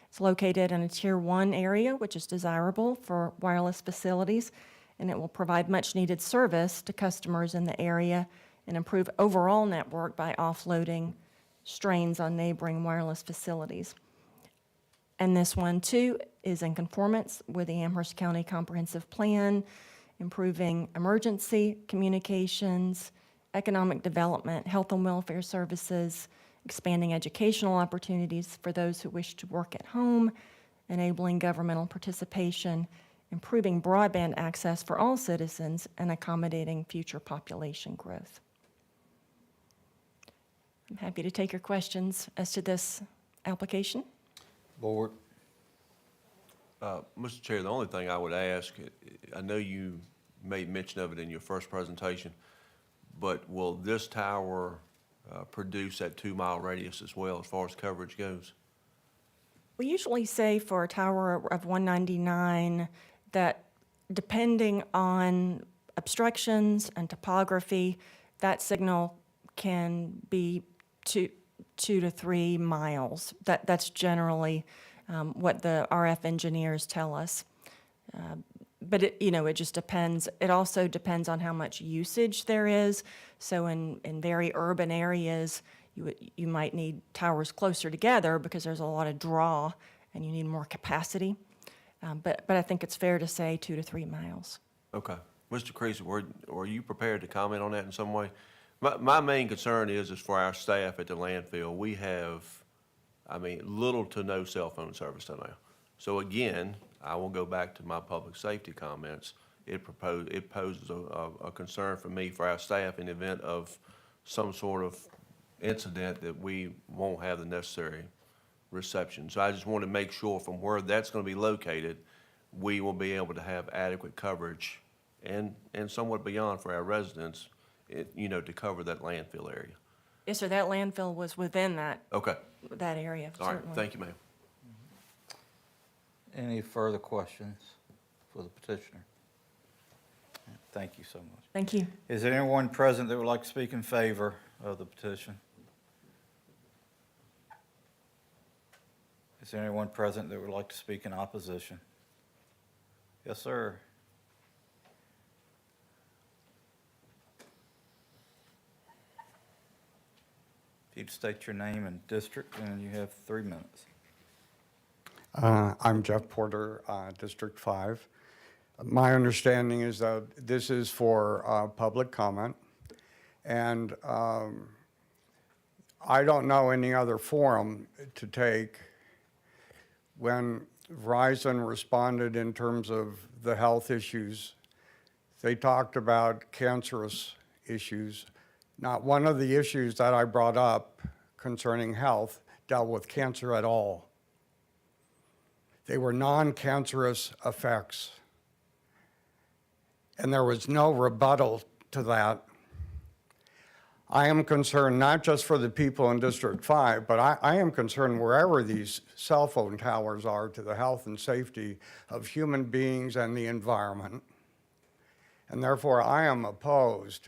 It's located in a Tier 1 area, which is desirable for wireless facilities, and it will provide much-needed service to customers in the area and improve overall network by offloading strains on neighboring wireless facilities. And this one, too, is in conformance with the Amherst County Comprehensive Plan, improving emergency communications, economic development, health and welfare services, expanding educational opportunities for those who wish to work at home, enabling governmental participation, improving broadband access for all citizens, and accommodating future population growth. I'm happy to take your questions as to this application.
Board?
Mr. Chair, the only thing I would ask, I know you made mention of it in your first presentation, but will this tower produce that 2-mile radius as well as far as coverage goes?
We usually say for a tower of 199 that depending on obstructions and topography, that signal can be 2 to 3 miles. That's generally what the RF engineers tell us. But it just depends. It also depends on how much usage there is. So in very urban areas, you might need towers closer together because there's a lot of draw and you need more capacity. But I think it's fair to say 2 to 3 miles.
Okay. Mr. Creasy, were you prepared to comment on that in some way? My main concern is for our staff at the landfill. We have, little to no cell phone service now. So again, I will go back to my public safety comments. It poses a concern for me, for our staff, in the event of some sort of incident that we won't have the necessary reception. So I just want to make sure from where that's going to be located, we will be able to have adequate coverage and somewhat beyond for our residents, to cover that landfill area.
Yes, sir, that landfill was within that area,
All right,
certainly.
thank you, ma'am.
Any further questions for the petitioner? Thank you so much.
Thank you.
Is there anyone present that would like to speak in favor of the petition? Is there anyone present that would like to speak in opposition? Yes, sir. you'd state your name and district, and you have 3 minutes.
I'm Jeff Porter, District 5. My understanding is that this is for public comment, and I don't know any other forum to take. When Verizon responded in terms of the health issues, they talked about cancerous issues. Not one of the issues that I brought up concerning health dealt with cancer at all. They were non-cancerous effects. And there was no rebuttal to that. I am concerned not just for the people in District 5, but I am concerned wherever these cell phone towers are to the health and safety of human beings and the environment. And therefore, I am opposed.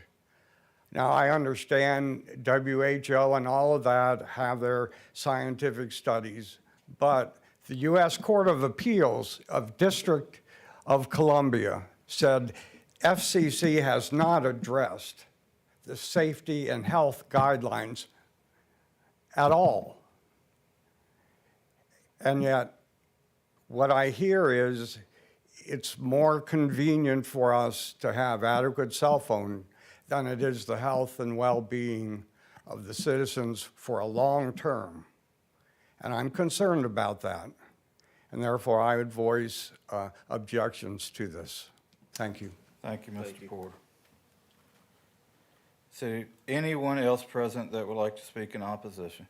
Now, I understand WHO and all of that have their scientific studies, but the U.S. Court of Appeals of District of Columbia said FCC has not addressed the safety and health guidelines at all. And yet, what I hear is it's more convenient for us to have adequate cell phone than it is the health and well-being of the citizens for a long term. And I'm concerned about that. And therefore, I would voice objections to this. Thank you.
Thank you, Mr. Porter. So anyone else present that would like to speak in opposition?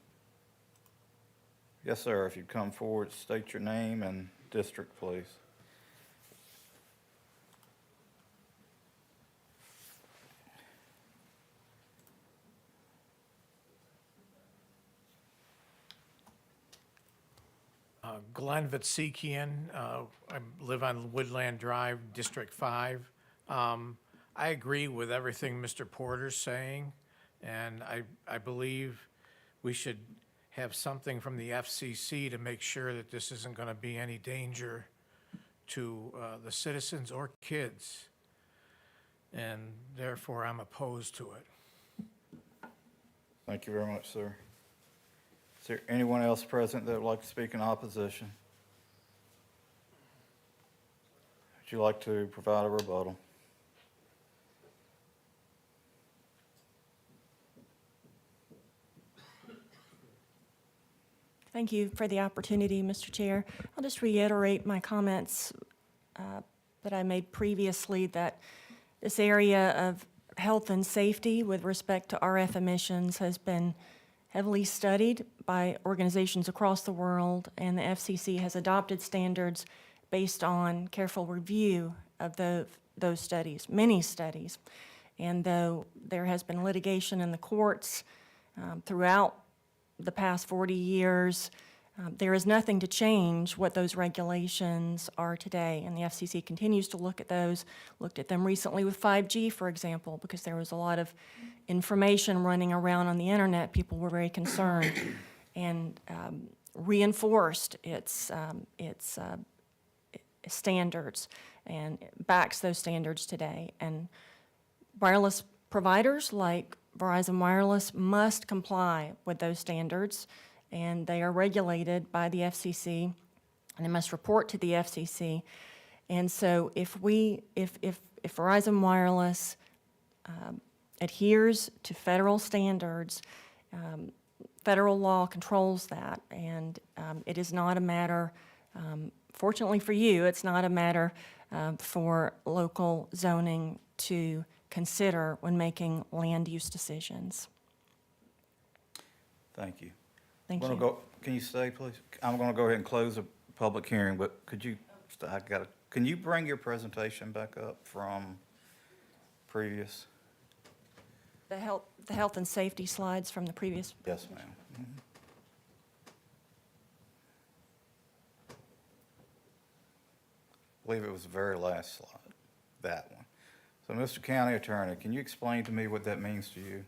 Yes, sir. If you'd come forward, state your name and district, please.
Glenn Vitsekian. I live on Woodland Drive, District 5. I agree with everything Mr. Porter's saying, and I believe we should have something from the FCC to make sure that this isn't going to be any danger to the citizens or kids, and therefore I'm opposed to it.
Thank you very much, sir. Is there anyone else present that would like to speak in opposition? Would you like to provide a rebuttal?
Thank you for the opportunity, Mr. Chair. I'll just reiterate my comments that I made previously, that this area of health and safety with respect to RF emissions has been heavily studied by organizations across the world, and the FCC has adopted standards based on careful review of those studies, many studies. And though there has been litigation in the courts throughout the past 40 years, there is nothing to change what those regulations are today. And the FCC continues to look at those, looked at them recently with 5G, for example, because there was a lot of information running around on the internet. People were very concerned, and reinforced its standards and backs those standards today. And wireless providers like Verizon Wireless must comply with those standards, and they are regulated by the FCC, and they must report to the FCC. And so if Verizon Wireless adheres to federal standards, federal law controls that, and it is not a matter, fortunately for you, it's not a matter for local zoning to consider when making land use decisions.
Thank you.
Thank
I'm
you.
gonna go, can you stay, please? I'm going to go ahead and close the public hearing, but could you, can you bring your presentation back up from previous?
The health and safety slides from the previous.
Yes, ma'am. Mhm. I believe it was the very last slide, that one. So, Mr. County Attorney, can you explain to me what that means to you?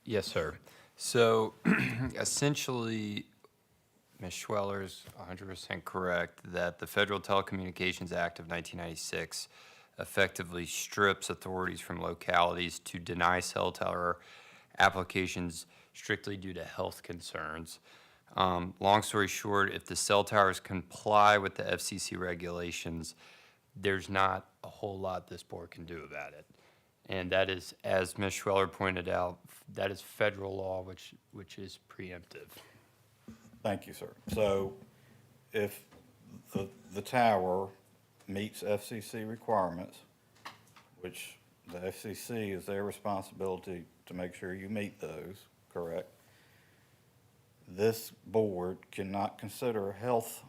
Yes, sir. So essentially, Ms. Schweller's 100% correct that the Federal Telecommunications Act of 1996 effectively strips authorities from localities to deny cell tower applications strictly due to health concerns. Long story short, if the cell towers comply with the FCC regulations, there's not a whole lot this board can do about it. And that is, as Ms. Schweller pointed out, that is federal law, which is preemptive.
Thank you, sir. So if the tower meets FCC requirements, which the FCC is their responsibility to make sure you meet those, correct? This board cannot consider health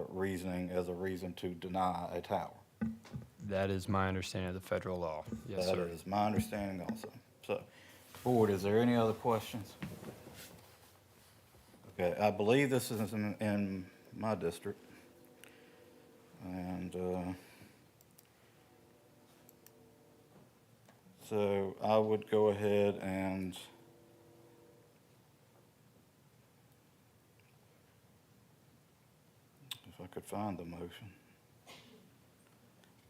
reasoning as a reason to deny a tower.
That is my understanding of the federal law. Yes, sir.
That is my understanding also. So, board, is there any other questions? Okay, I believe this is in my district. And so I would go ahead and if I could find the motion.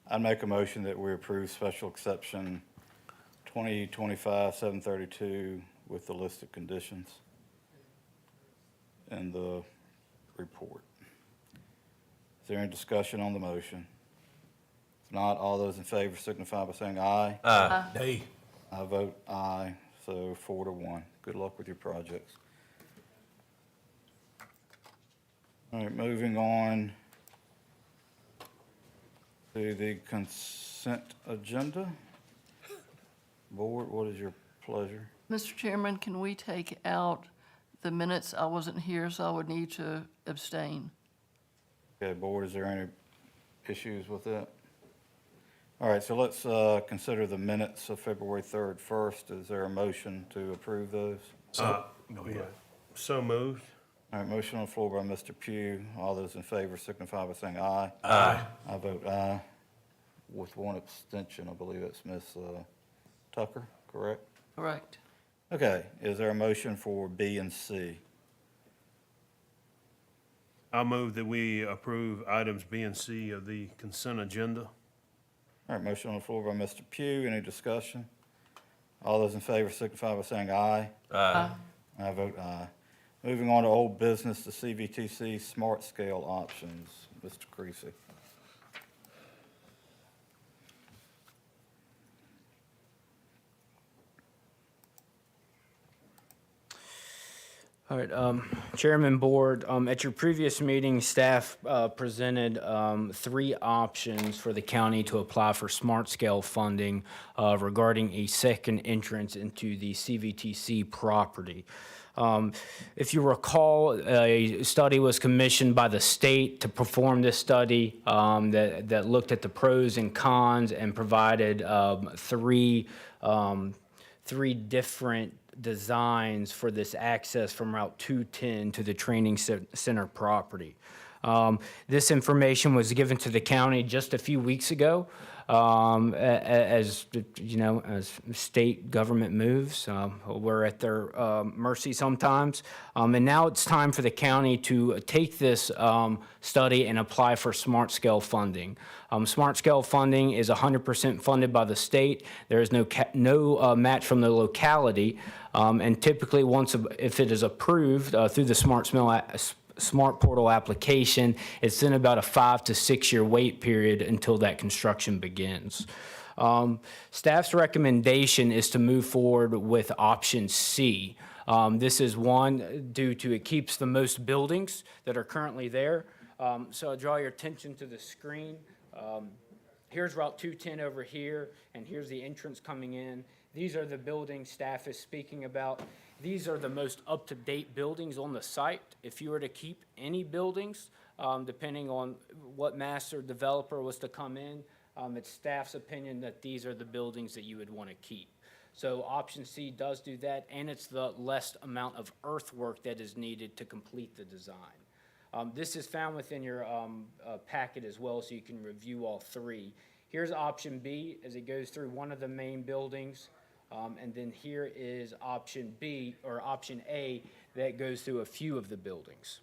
I'd make a motion that we approve special exception 2025-732 with the list of conditions in the report. Is there any discussion on the motion? If not, all those in favor signify by saying aye.
Nay.
I vote aye, so 4-1. Good luck with your projects. All right, moving on to the consent agenda. Board, what is your pleasure?
Mr. Chairman, can we take out the minutes? I wasn't here, so I would need to abstain.
Okay, board, is there any issues with that? All right, so let's consider the minutes of February 3rd first. Is there a motion to approve those?
Go ahead.
So moved.
All right, motion on the floor by Mr. Pugh. All those in favor signify by saying aye.
Aye.
I vote aye, with one abstention. I believe it's Ms. Tucker, correct?
Correct.
Okay, is there a motion for B and C?
I move that we approve items B and C of the consent agenda.
All right, motion on the floor by Mr. Pugh. Any discussion? All those in favor signify by saying aye.
Aye.
I vote aye. Moving on to old business, the CVTC smart scale options. Mr. Creasy.
All right, Chairman, Board, at your previous meeting, staff presented 3 options for the county to apply for smart scale funding regarding a second entrance into the CVTC property. If you recall, a study was commissioned by the state to perform this study that looked at the pros and cons and provided 3 different designs for this access from Route 210 to the training center property. This information was given to the county just a few weeks ago. As you know, as state government moves, we're at their mercy sometimes. And now it's time for the county to take this study and apply for smart scale funding. Smart scale funding is 100% funded by the state. There is no match from the locality. And typically, if it is approved through the Smart Portal application, it's in about a 5 to 6 year wait period until that construction begins. Staff's recommendation is to move forward with option C. This is one due to it keeps the most buildings that are currently there. So I'll draw your attention to the screen. Here's Route 210 over here, and here's the entrance coming in. These are the buildings staff is speaking about. These are the most up-to-date buildings on the site. If you were to keep any buildings, depending on what master developer was to come in, it's staff's opinion that these are the buildings that you would want to keep. So option C does do that, and it's the less amount of earthwork that is needed to complete the design. This is found within your packet as well, so you can review all 3. Here's option B as it goes through one of the main buildings. And then here is option B, or option A, that goes through a few of the buildings.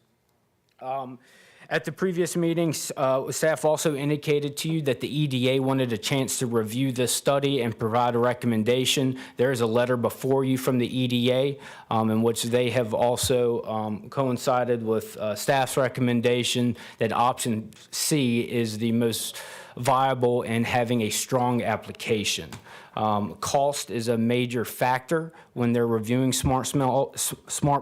At the previous meetings, staff also indicated to you that the EDA wanted a chance to review this study and provide a recommendation. There is a letter before you from the EDA in which they have also coincided with staff's recommendation that option C is the most viable and having a strong application. Cost is a major factor when they're reviewing smart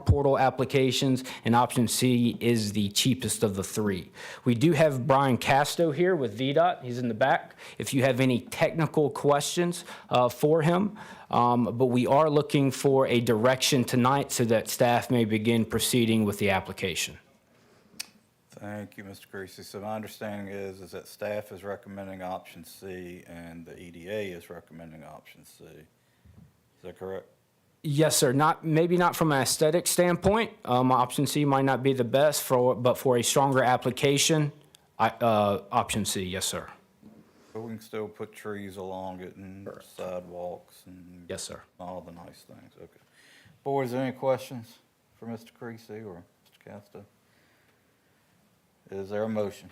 portal applications, and option C is the cheapest of the three. We do have Brian Casto here with VDOT. He's in the back. If you have any technical questions for him, but we are looking for a direction tonight so that staff may begin proceeding with the application.
Thank you, Mr. Creasy. So my understanding is that staff is recommending option C and the EDA is recommending option C. Is that correct?
Yes, sir. Maybe not from an aesthetic standpoint. Option C might not be the best but for a stronger application, option C, yes, sir.
But we can still put trees along it and sidewalks and
Yes, sir.
all the nice things. Okay. Board, is there any questions for Mr. Creasy or Mr. Casto? Is there a motion?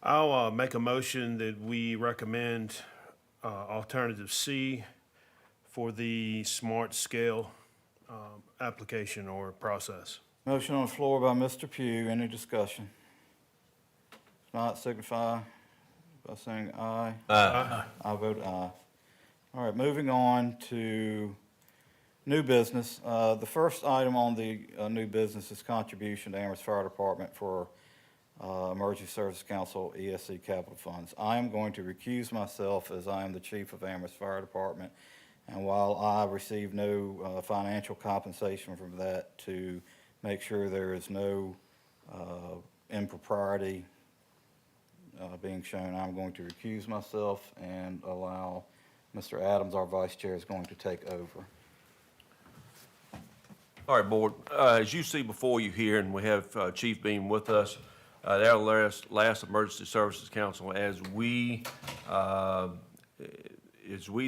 I'll make a motion that we recommend alternative C for the smart scale application or process.
Motion on the floor by Mr. Pugh. Any discussion? If not, signify by saying aye.
Aye.
I vote aye. All right, moving on to new business. The first item on the new business is contribution to Amherst Fire Department for Emergency Services Council ESC capital funds. I am going to recuse myself as I am the chief of Amherst Fire Department. And while I receive no financial compensation from that, to make sure there is no impropriety being shown, I'm going to recuse myself and allow Mr. Adams, our vice chair, is going to take over.
All right, Board, as you see before you here, and we have Chief Beam with us, our last Emergency Services Council, as we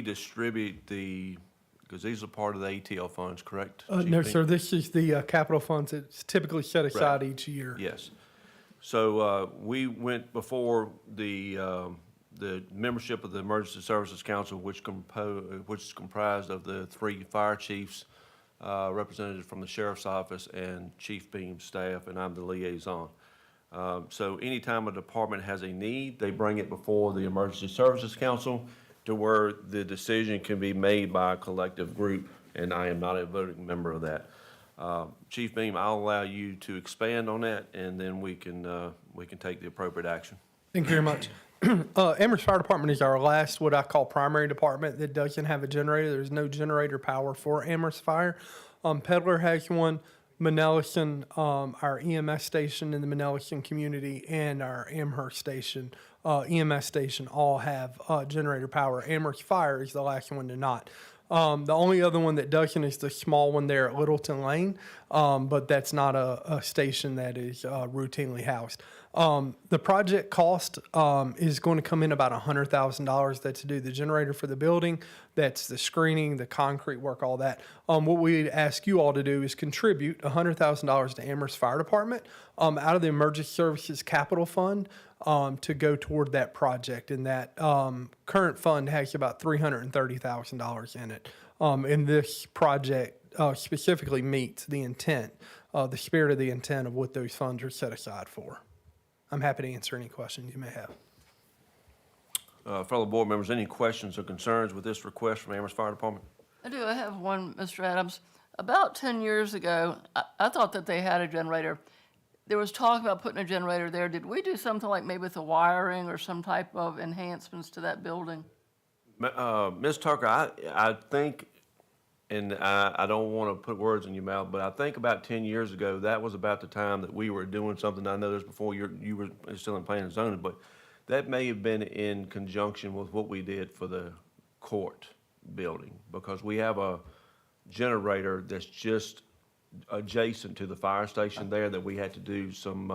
distribute because these are part of the ATL funds, correct? Chief
No,
Beam?
sir, this is the capital funds that's typically set aside each year.
Yes. So we went before the membership of the Emergency Services Council, which is comprised of the 3 fire chiefs, representatives from the Sheriff's Office, and Chief Beam's staff, and I'm the liaison. So anytime a department has a need, they bring it before the Emergency Services Council to where the decision can be made by a collective group, and I am not a voting member of that. Chief Beam, I'll allow you to expand on that, and then we can take the appropriate action.
Thank you very much. Amherst Fire Department is our last, what I call primary department that doesn't have a generator. There's no generator power for Amherst Fire. Peddler has one. Manelison, our EMS station in the Manelison community, and our Amherst station, EMS station, all have generator power. Amherst Fire is the last one to not. The only other one that doesn't is the small one there at Littleton Lane, but that's not a station that is routinely housed. The project cost is going to come in about $100,000. That's to do the generator for the building. That's the screening, the concrete work, all that. What we ask you all to do is contribute $100,000 to Amherst Fire Department out of the Emergency Services Capital Fund to go toward that project. And that current fund has about $330,000 in it. And this project specifically meets the intent, the spirit of the intent of what those funds are set aside for. I'm happy to answer any questions you may have.
Fellow board members, any questions or concerns with this request from Amherst Fire Department?
I do. I have one, Mr. Adams. About 10 years ago, I thought that they had a generator. There was talk about putting a generator there. Did we do something like maybe with the wiring or some type of enhancements to that building?
Ms. Tucker, I think, and I don't want to put words in your mouth, but I think about 10 years ago, that was about the time that we were doing something. I know this before you were still in planning and zoning, but that may have been in conjunction with what we did for the court building, because we have a generator that's just adjacent to the fire station there that we had to do some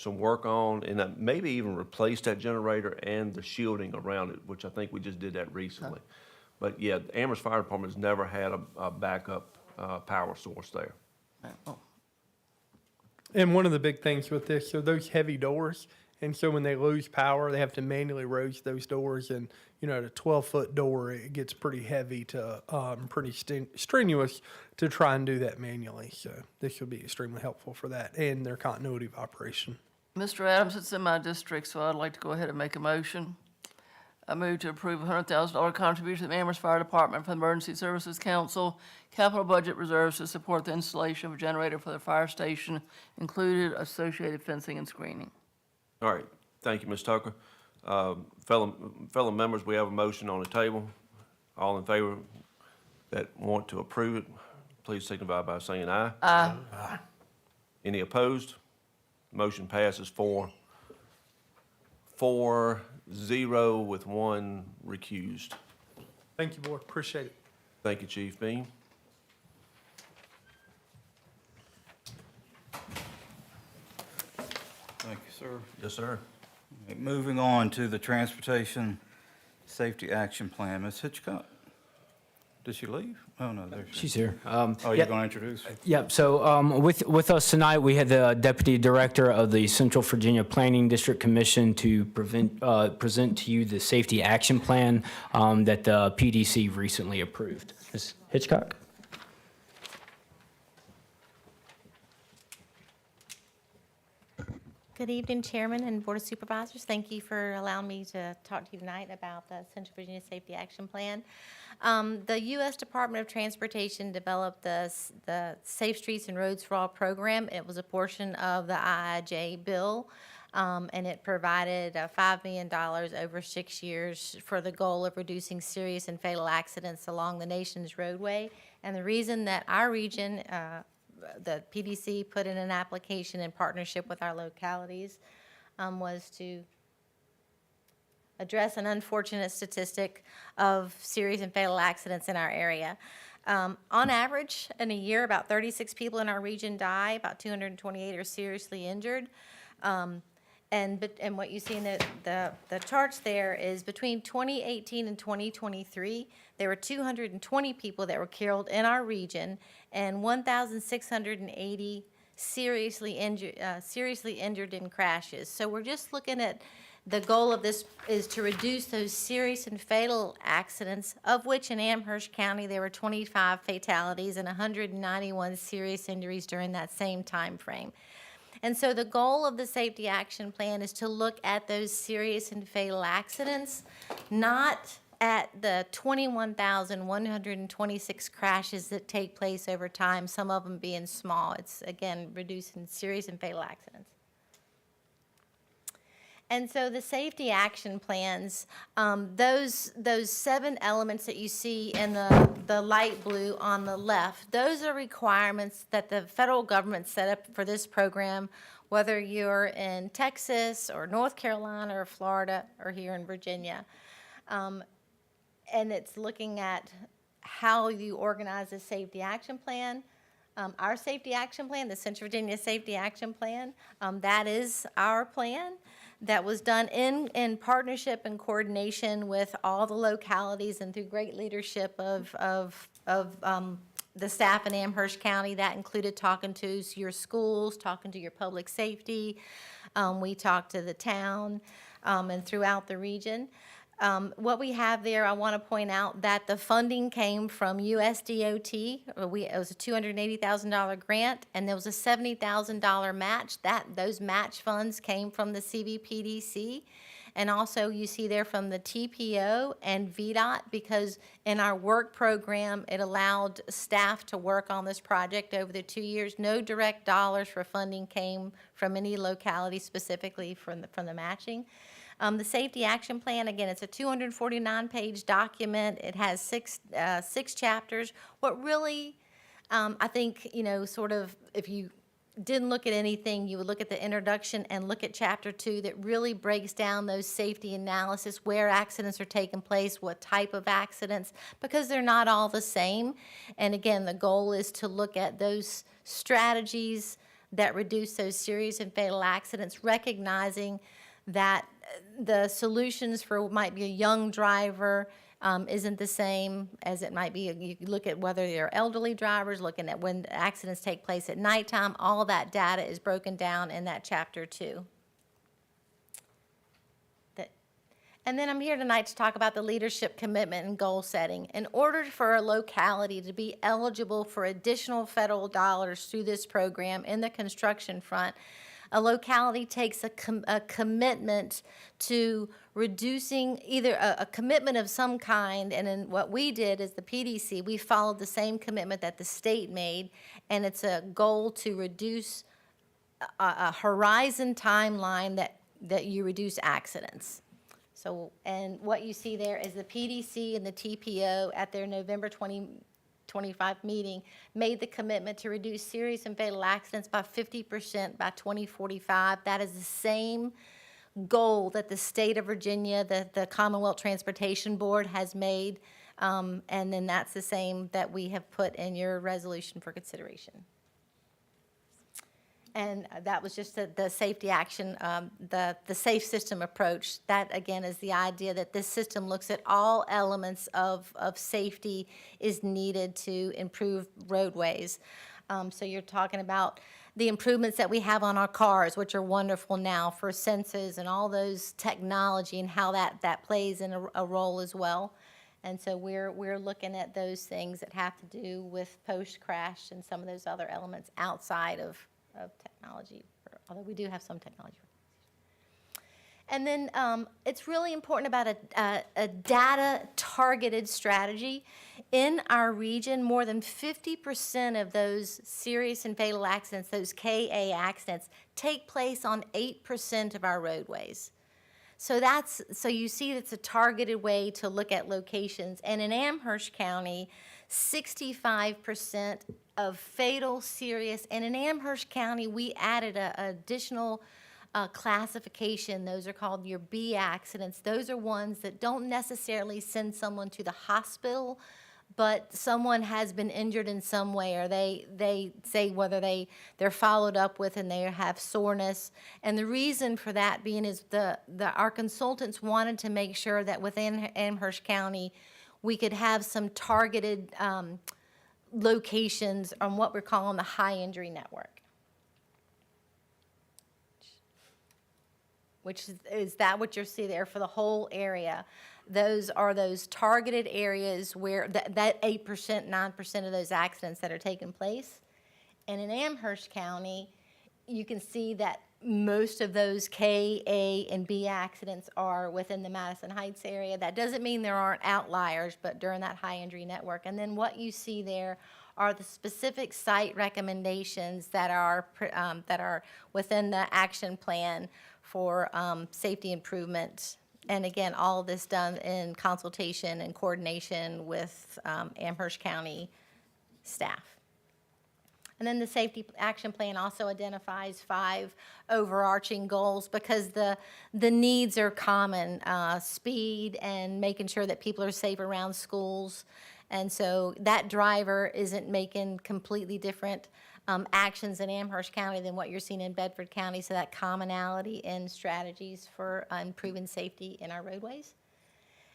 work on, and maybe even replace that generator and the shielding around it, which I think we just did that recently. But yeah, Amherst Fire Department has never had a backup power source there.
And one of the big things with this, so those heavy doors, and so when they lose power, they have to manually raise those doors. And, you know, at a 12-foot door, it gets pretty heavy to, pretty strenuous to try and do that manually. So this will be extremely helpful for that and their continuity of operation.
Mr. Adams, it's in my district, so I'd like to go ahead and make a motion. I move to approve a $100,000 contribution to the Amherst Fire Department from the Emergency Services Council capital budget reserves to support the installation of a generator for the fire station, included associated fencing and screening.
All right, thank you, Ms. Tucker. Fellow members, we have a motion on the table. All in favor that want to approve it, please signify by saying aye.
Aye.
Any opposed? Motion passes 4-0 with one recused.
Thank you, board. Appreciate it.
Thank you, Chief Bean.
Thank you, sir.
Yes, sir.
Moving on to the Transportation Safety Action Plan. Ms. Hitchcock? Did she leave? Oh, no, there she is.
She's here.
Oh, you're
yeah.
going to introduce her?
Yep, so with us tonight, we had the Deputy Director of the Central Virginia Planning District Commission to present to you the Safety Action Plan that the PDC recently approved. Ms. Hitchcock?
Good evening, Chairman and Board of Supervisors. Thank you for allowing me to talk to you tonight about the Central Virginia Safety Action Plan. The U.S. Department of Transportation developed the Safe Streets and Roads for All program. It was a portion of the IIJ bill, and it provided $5 million over 6 years for the goal of reducing serious and fatal accidents along the nation's roadway. And the reason that our region, the PDC put in an application in partnership with our localities was to address an unfortunate statistic of serious and fatal accidents in our area. On average, in a year, about 36 people in our region die, about 228 are seriously injured. And what you see in the charts there is between 2018 and 2023, there were 220 people that were killed in our region and 1,680 seriously injured in crashes. So we're just looking at the goal of this is to reduce those serious and fatal accidents, of which in Amherst County there were 25 fatalities and 191 serious injuries during that same time frame. And so the goal of the Safety Action Plan is to look at those serious and fatal accidents, not at the 21,126 crashes that take place over time, some of them being small. It's, again, reducing serious and fatal accidents. And so the safety action plans, those 7 elements that you see in the light blue on the left, those are requirements that the federal government set up for this program, whether you're in Texas or North Carolina or Florida or here in Virginia. And it's looking at how you organize a safety action plan. Our safety action plan, the Central Virginia Safety Action Plan, that is our plan. That was done in partnership and coordination with all the localities and through great leadership of the staff in Amherst County. That included talking to your schools, talking to your public safety. We talked to the town and throughout the region. What we have there, I want to point out that the funding came from USDOT. It was a $280,000 grant, and there was a $70,000 match. Those match funds came from the CVPDC. And also you see there from the TPO and VDOT, because in our work program, it allowed staff to work on this project over the 2 years. No direct dollars for funding came from any locality specifically from the matching. The Safety Action Plan, again, it's a 249-page document. It has six chapters. What really, I think, sort of, if you didn't look at anything, you would look at the introduction and look at Chapter 2 that really breaks down those safety analysis, where accidents are taking place, what type of accidents, because they're not all the same. And again, the goal is to look at those strategies that reduce those serious and fatal accidents, recognizing that the solutions for what might be a young driver
isn't the same as it might be. You look at whether they're elderly drivers, looking at when accidents take place at nighttime. All of that data is broken down in that chapter 2. And then I'm here tonight to talk about the leadership commitment and goal setting. In order for a locality to be eligible for additional federal dollars through this program in the construction front, a locality takes a commitment to reducing either a commitment of some kind, and then what we did as the PDC, we followed the same commitment that the state made, and it's a goal to reduce a horizon timeline that you reduce accidents. So, and what you see there is the PDC and the TPO at their November 2025 meeting made the commitment to reduce serious and fatal accidents by 50% by 2045. That is the same goal that the state of Virginia, the Commonwealth Transportation Board has made, and then that's the same that we have put in your resolution for consideration. And that was just the safety action, the safe system approach. That, again, is the idea that this system looks at all elements of safety is needed to improve roadways. So you're talking about the improvements that we have on our cars, which are wonderful now for sensors and all those technology and how that plays in a role as well. And so we're looking at those things that have to do with post-crash and some of those other elements outside of technology, although we do have some technology. And then it's really important about a data-targeted strategy. In our region, more than 50% of those serious and fatal accidents, those KA accidents, take place on 8% of our roadways. So you see it's a targeted way to look at locations. And in Amherst County, 65% of fatal, serious, and in Amherst County, we added an additional classification. Those are called your B accidents. Those are ones that don't necessarily send someone to the hospital, but someone has been injured in some way, or they say whether they're followed up with and they have soreness. And the reason for that being is our consultants wanted to make sure that within Amherst County, we could have some targeted locations on what we're calling the high injury network. Which is that what you see there for the whole area. Those are those targeted areas where that 8%, 9% of those accidents that are taking place. And in Amherst County, you can see that most of those K, A, and B accidents are within the Madison Heights area. That doesn't mean there aren't outliers, but during that high injury network. And then what you see there are the specific site recommendations that are within the action plan for safety improvement. And again, all of this done in consultation and coordination with Amherst County staff. And then the safety action plan also identifies 5 overarching goals because the needs are common, speed and making sure that people are safe around schools. And so that driver isn't making completely different actions in Amherst County than what you're seeing in Bedford County. So that commonality in strategies for improving safety in our roadways.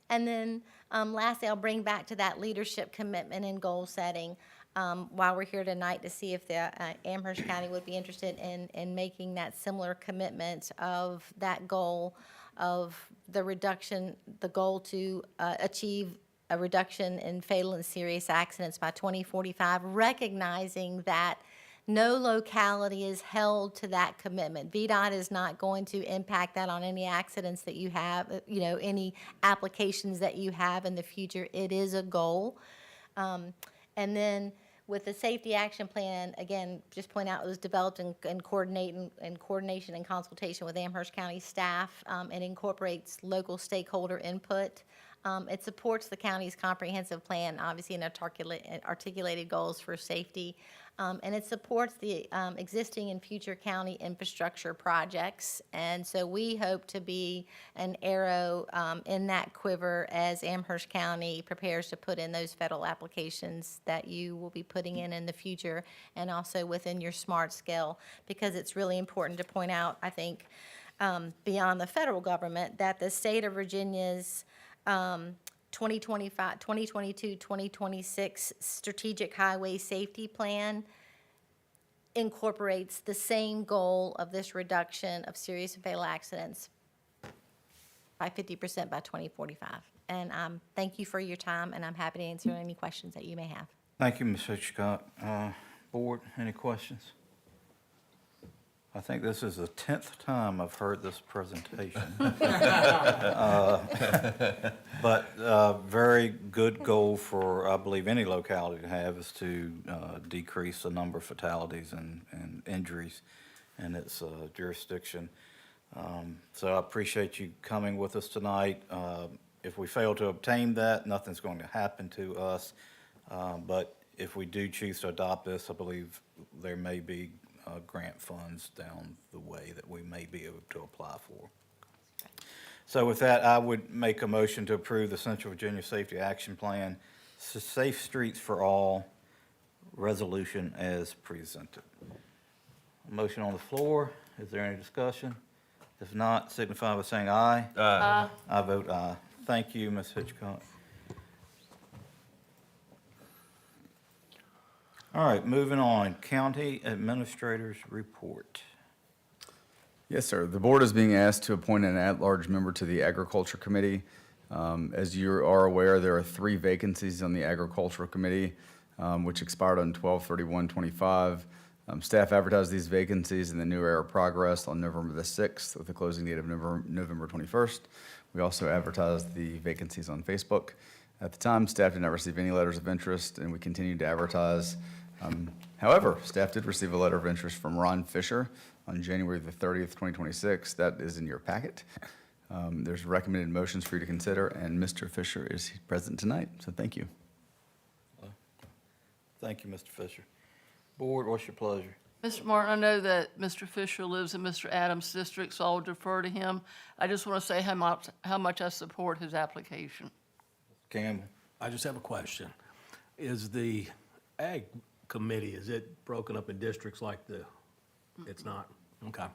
And then lastly, I'll bring back to that leadership commitment and goal setting. While we're here tonight to see if the Amherst County would be interested in making that similar commitment of that goal of the reduction, the goal to achieve a reduction in fatal and serious accidents by 2045, recognizing that no locality is held to that commitment. VDOT is not going to impact that on any accidents that you have, any applications that you have in the future. It is a goal. And then with the safety action plan, again, just point out it was developed in coordination and consultation with Amherst County staff. It incorporates local stakeholder input. It supports the county's comprehensive plan, obviously, and articulated goals for safety. And it supports the existing and future county infrastructure projects. And so we hope to be an arrow in that quiver as Amherst County prepares to put in those federal applications that you will be putting in the future, and also within your SMART scale, because it's really important to point out, I think, beyond the federal government, that the state of Virginia's 2022-2026 Strategic Highway Safety Plan incorporates the same goal of this reduction of serious and fatal accidents by 50% by 2045. And thank you for your time, and I'm happy to answer any questions that you may have.
Thank you, Ms. Hitchcock. Board, any questions? I think this is the 10th time I've heard this presentation. But very good goal for, I believe, any locality to have is to decrease the number of fatalities and injuries in its jurisdiction. So I appreciate you coming with us tonight. If we fail to obtain that, nothing's going to happen to us. But if we do choose to adopt this, I believe there may be grant funds down the way that we may be able to apply for. So with that, I would make a motion to approve the Central Virginia Safety Action Plan, Safe Streets for All resolution as presented. Motion on the floor. Is there any discussion? If not, signify by saying aye.
Aye.
I vote aye. Thank you, Ms. Hitchcock. All right, moving on. County Administrator's Report.
Yes, sir. The board is being asked to appoint an at-large member to the Agriculture Committee. As you are aware, there are 3 vacancies on the Agricultural Committee, which expired on 12/31/25. Staff advertised these vacancies in the New Era Progress on November the 6th with a closing date of November 21st. We also advertised the vacancies on Facebook. At the time, staff did not receive any letters of interest, and we continued to advertise. However, staff did receive a letter of interest from Ron Fisher on January the 30th, 2026. That is in your packet. There's recommended motions for you to consider, and Mr. Fisher is present tonight, so thank you.
Thank you, Mr. Fisher. Board, what's your pleasure?
Mr. Martin, I know that Mr. Fisher lives in Mr. Adams' district, so I'll defer to him. I just want to say how much I support his application.
Campbell?
I just have a question. Is the Ag Committee, is it broken up in districts like the, it's not? Okay.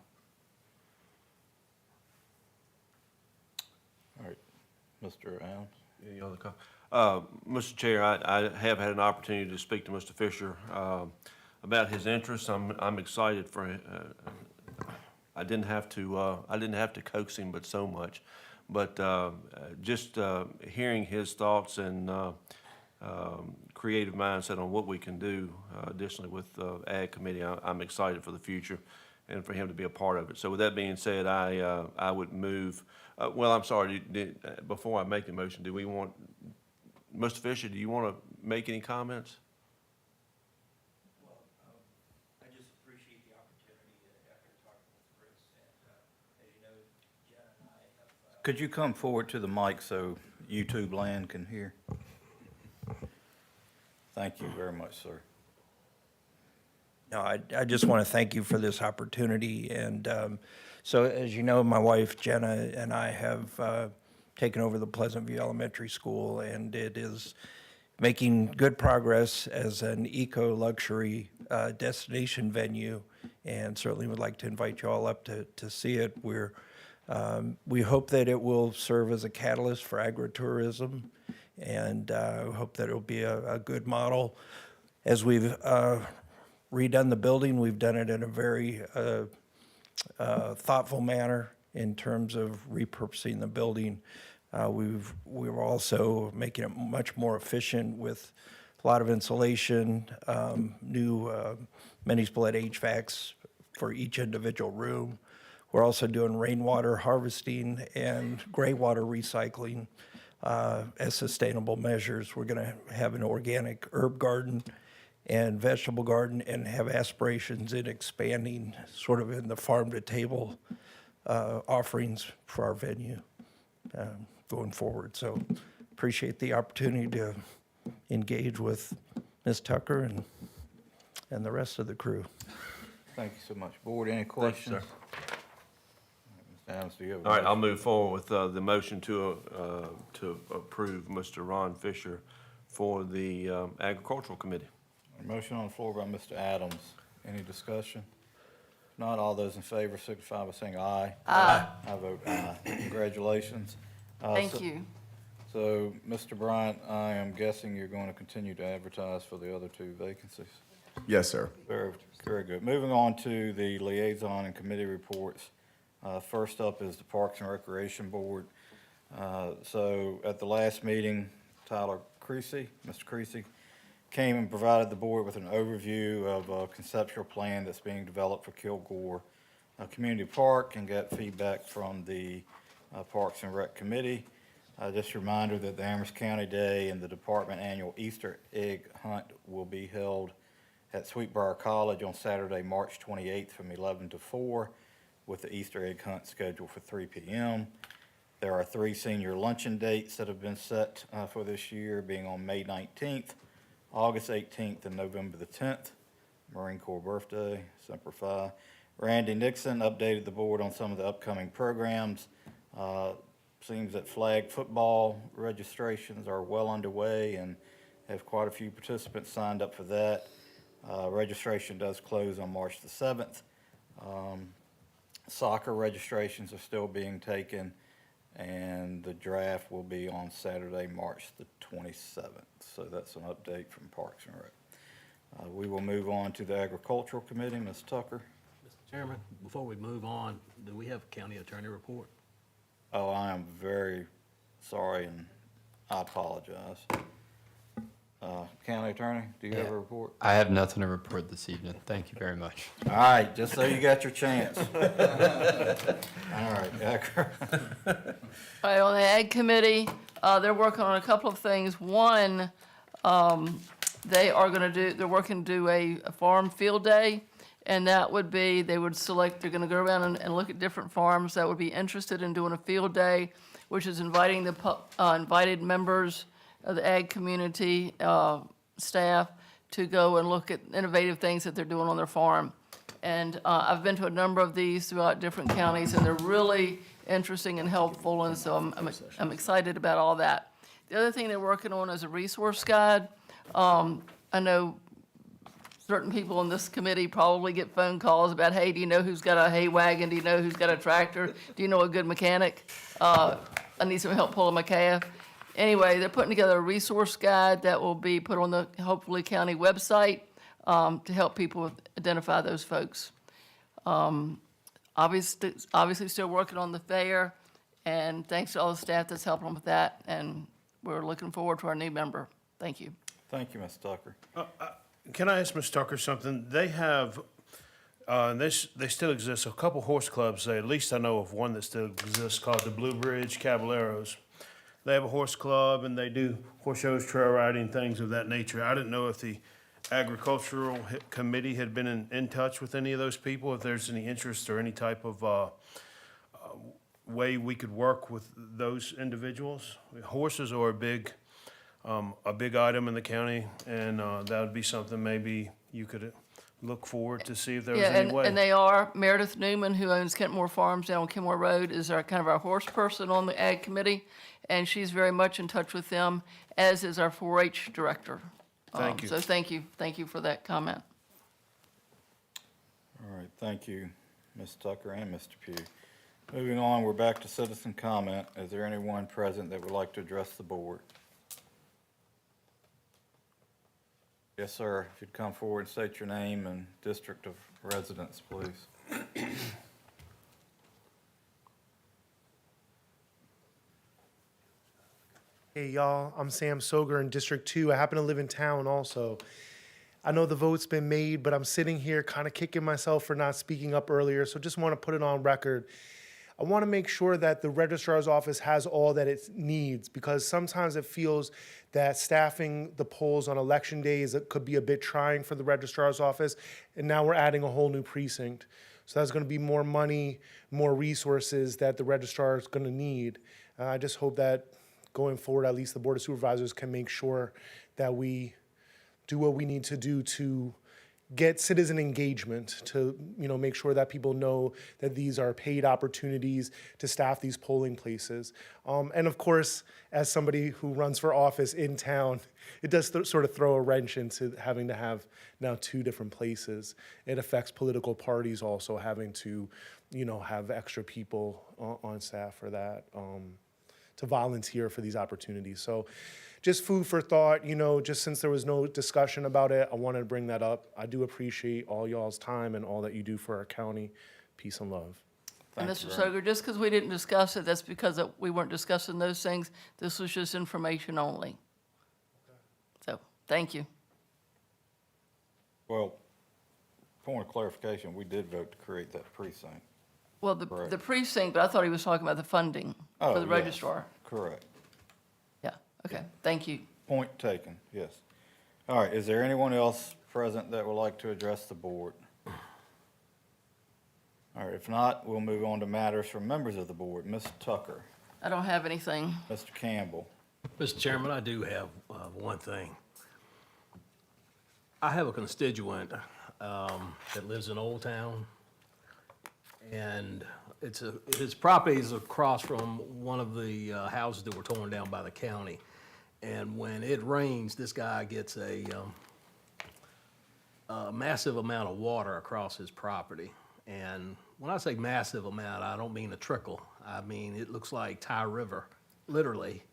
All right, Mr. Adams?
Any other Mr. Chair, I have had an opportunity to speak to Mr. Fisher about his interests. I'm excited for. I didn't have to coax him, but so much. But just hearing his thoughts and creative mindset on what we can do additionally with the Ag Committee, I'm excited for the future and for him to be a part of it. So with that being said, I would move. Well, I'm sorry. Before I make the motion, do we want Mr. Fisher? Do you want to make any comments?
Well, I just appreciate the opportunity after talking with Chris, and as you know, Jen and I have.
Could you come forward to the mic so YouTube land can hear? Thank you very much, sir.
No, I just want to thank you for this opportunity. And so, as you know, my wife Jenna and I have taken over the Pleasant View Elementary School, and it is making good progress as an eco-luxury destination venue, and certainly would like to invite you all up to see it. We hope that it will serve as a catalyst for agritourism, and hope that it will be a good model. As we've redone the building, we've done it in a very thoughtful manner in terms of repurposing the building. We're also making it much more efficient with a lot of insulation, new many split HVACs for each individual room. We're also doing rainwater harvesting and gray water recycling as sustainable measures. We're going to have an organic herb garden and vegetable garden, and have aspirations in expanding sort of in the farm to table offerings for our venue going forward. So appreciate the opportunity to engage with Ms. Tucker and the rest of the crew.
Thank you so much. Board, any questions?
Thank you, sir.
Mr. Adams, do you have a
All right,
motion?
I'll move forward with the motion to approve Mr. Ron Fisher for the Agricultural Committee.
A motion on the floor by Mr. Adams. Any discussion? If not, all those in favor signify by saying aye.
Aye.
I vote aye. Congratulations.
Thank you.
So, Mr. Bryant, I am guessing you're going to continue to advertise for the other two vacancies?
Yes, sir.
Very, very good. Moving on to the liaison and committee reports. First up is the Parks and Recreation Board. So at the last meeting, Tyler Creasy, Mr. Creasy, came and provided the board with an overview of a conceptual plan that's being developed for Kilgore Community Park and got feedback from the Parks and Rec Committee. Just a reminder that the Amherst County Day and the department annual Easter egg hunt will be held at Sweetbriar College on Saturday, March 28th from 11 to 4, with the Easter egg hunt scheduled for 3 p.m. There are 3 senior luncheon dates that have been set for this year, being on May 19th, August 18th, and November the 10th. Marine Corps birthday, Semper Fi. Randy Nixon updated the board on some of the upcoming programs. Seems that flag football registrations are well underway and have quite a few participants signed up for that. Registration does close on March the 7th. Soccer registrations are still being taken, and the draft will be on Saturday, March the 27th. So that's an update from Parks and Rec. We will move on to the Agricultural Committee. Ms. Tucker.
Mr. Chairman, before we move on, do we have a county attorney report?
Oh, I am very sorry, and I apologize. County Attorney, do you have a report?
I have nothing to report this evening. Thank you very much.
All right, just so you got your chance. All right,
All right, on the Ag Committee, they're working on a couple of things. One, they're working to do a farm field day, and that would be, they're gonna go around and look at different farms that would be interested in doing a field day, which is inviting the invited members of the ag community, staff, to go and look at innovative things that they're doing on their farm. And I've been to a number of these throughout different counties, and they're really interesting and helpful, and so I'm excited about all that. The other thing they're working on is a resource guide. I know certain people in this committee probably get phone calls about, hey, do you know who's got a hay wagon? Do you know who's got a tractor? Do you know a good mechanic? I need some help pulling my calf. Anyway, they're putting together a resource guide that will be put on the hopefully county website to help people identify those folks. Obviously still working on the fair, and thanks to all the staff that's helping them with that, and we're looking forward to our new member. Thank you.
Thank you, Ms. Tucker.
Can I ask Ms. Tucker something? They have, they still exist, a couple horse clubs, at least I know of one that still exists, called the Blue Bridge Caballeros. They have a horse club, and they do horse shows, trail riding, things of that nature. I didn't know if the agricultural committee had been in touch with any of those people, if there's any interest or any type of way we could work with those individuals. Horses are a big item in the county, and that would be something maybe you could look forward to see if there was any way.
And they are. Meredith Newman, who owns Kentmore Farms down on Kenmore Road, is our horse person on the Ag Committee, and she's very much in touch with them, as is our 4-H director.
Thank you.
So thank you for that comment.
All right, thank you, Ms. Tucker and Mr. Pugh. Moving on, we're back to citizen comment. Is there anyone present that would like to address the board? Yes, sir. If you'd come forward and state your name and district of residence, please.
Hey, y'all, I'm Sam Soger in District 2. I happen to live in town also. I know the vote's been made, but I'm sitting here kind of kicking myself for not speaking up earlier, so just want to put it on record. I want to make sure that the registrar's office has all that it needs, because sometimes it feels that staffing the polls on election days could be a bit trying for the registrar's office, and now we're adding a whole new precinct. So that's going to be more money, more resources that the registrar is going to need. I just hope that going forward, at least the Board of Supervisors can make sure that we do what we need to do to get citizen engagement, to make sure that people know that these are paid opportunities to staff these polling places. And of course, as somebody who runs for office in town, it does sort of throw a wrench into having to have now 2 different places. It affects political parties also having to, have extra people on staff for that. to volunteer for these opportunities. So just food for thought, just since there was no discussion about it, I wanted to bring that up. I do appreciate all y'all's time and all that you do for our county. Peace and love.
And
Thank you
Mr.
very
Soger, just because we didn't discuss it, that's because we weren't discussing those things. This was just information only. So, thank you.
Well, point of clarification, we did vote to create that precinct.
Well,
Correct.
the precinct, but I thought he was talking about the funding for the
yes,
registrar.
Correct.
Yeah, okay, thank you.
Point taken, yes. All right, is there anyone else present that would like to address the board? All right, if not, we'll move on to matters from members of the board. Ms. Tucker,
I don't have anything.
Mr. Campbell.
Mr. Chairman, I do have one thing. I have a constituent that lives in Old Town, and his property is across from one of the houses that were torn down by the county. And when it rains, this guy gets a massive amount of water across his property. And when I say massive amount, I don't mean a trickle. I mean, it looks like Ty River, literally,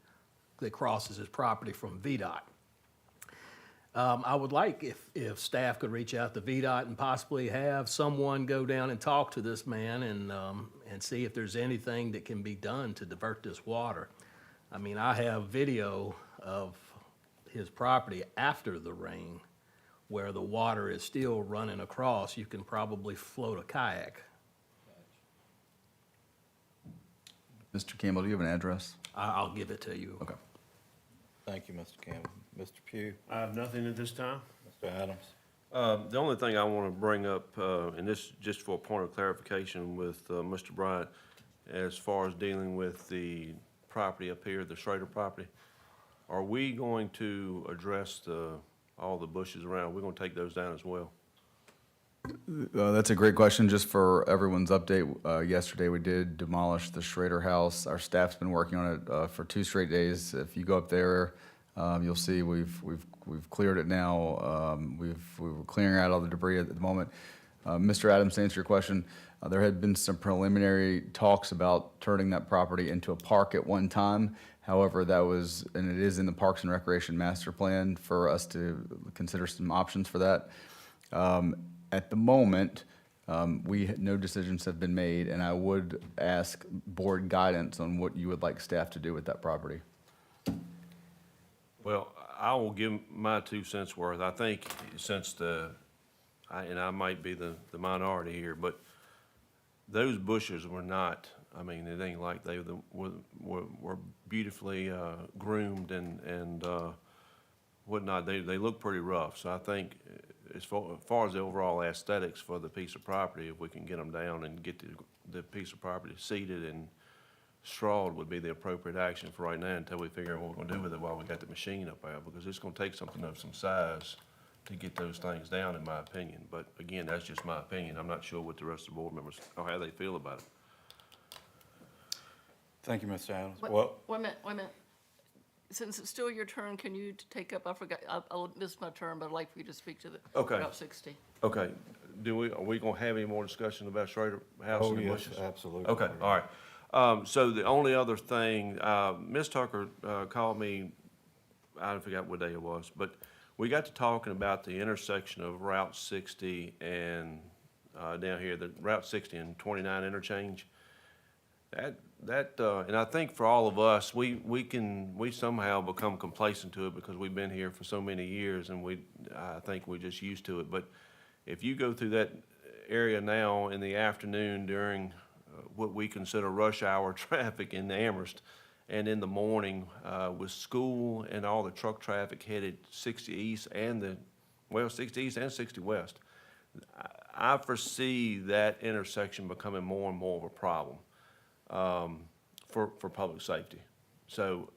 that crosses his property from VDOT. I would like if staff could reach out to VDOT and possibly have someone go down and talk to this man and see if there's anything that can be done to divert this water. I mean, I have video of his property after the rain where the water is still running across. You can probably float a kayak.
Mr. Campbell, do you have an address?
I'll give it to you.
Okay.
Thank you, Mr. Campbell. Mr. Pugh,
I have nothing at this time.
Mr. Adams.
The only thing I want to bring up, and this just for a point of clarification with Mr. Bryant, as far as dealing with the property up here, the Schrader property, are we going to address all the bushes around? We're going to take those down as well?
That's a great question. Just for everyone's update, yesterday we did demolish the Schrader house. Our staff's been working on it for 2 straight days. If you go up there, you'll see we've cleared it now. We were clearing out all the debris at the moment. Mr. Adams, to answer your question, there had been some preliminary talks about turning that property into a park at one time. However, that was, and it is in the Parks and Recreation Master Plan for us to consider some options for that. At the moment, no decisions have been made, and I would ask board guidance on what you would like staff to do with that property.
Well, I will give my 2 cents worth. I think since and I might be the minority here, but those bushes were not, I mean, it ain't like they were beautifully groomed and whatnot. They look pretty rough. So I think as far as the overall aesthetics for the piece of property, if we can get them down and get the piece of property seeded and strawed would be the appropriate action for right now until we figure out what we're gonna do with it while we got the machine up there, because it's gonna take something of some size to get those things down, in my opinion. But again, that's just my opinion. I'm not sure what the rest of the board members, or how they feel about it.
Thank you, Mr. Adams.
Wait
Well,
a minute. Since it's still your turn, can you take up, I forgot, I missed my turn, but I'd like for you to speak to the
Okay.
Route 60.
Okay, are we gonna have any more discussion about Schrader House
oh,
and the
yes,
bushes?
absolutely.
Okay, all right. So the only other thing, Ms. Tucker called me, I forgot what day it was, but we got to talking about the intersection of Route 60 and down here, the Route 60 and 29 interchange. And I think for all of us, we somehow become complacent to it because we've been here for so many years, and I think we're just used to it. But if you go through that area now in the afternoon during what we consider rush hour traffic in Amherst, and in the morning with school and all the truck traffic headed 60 east and 60 east and 60 west, I foresee that intersection becoming more and more of a problem for public safety. So,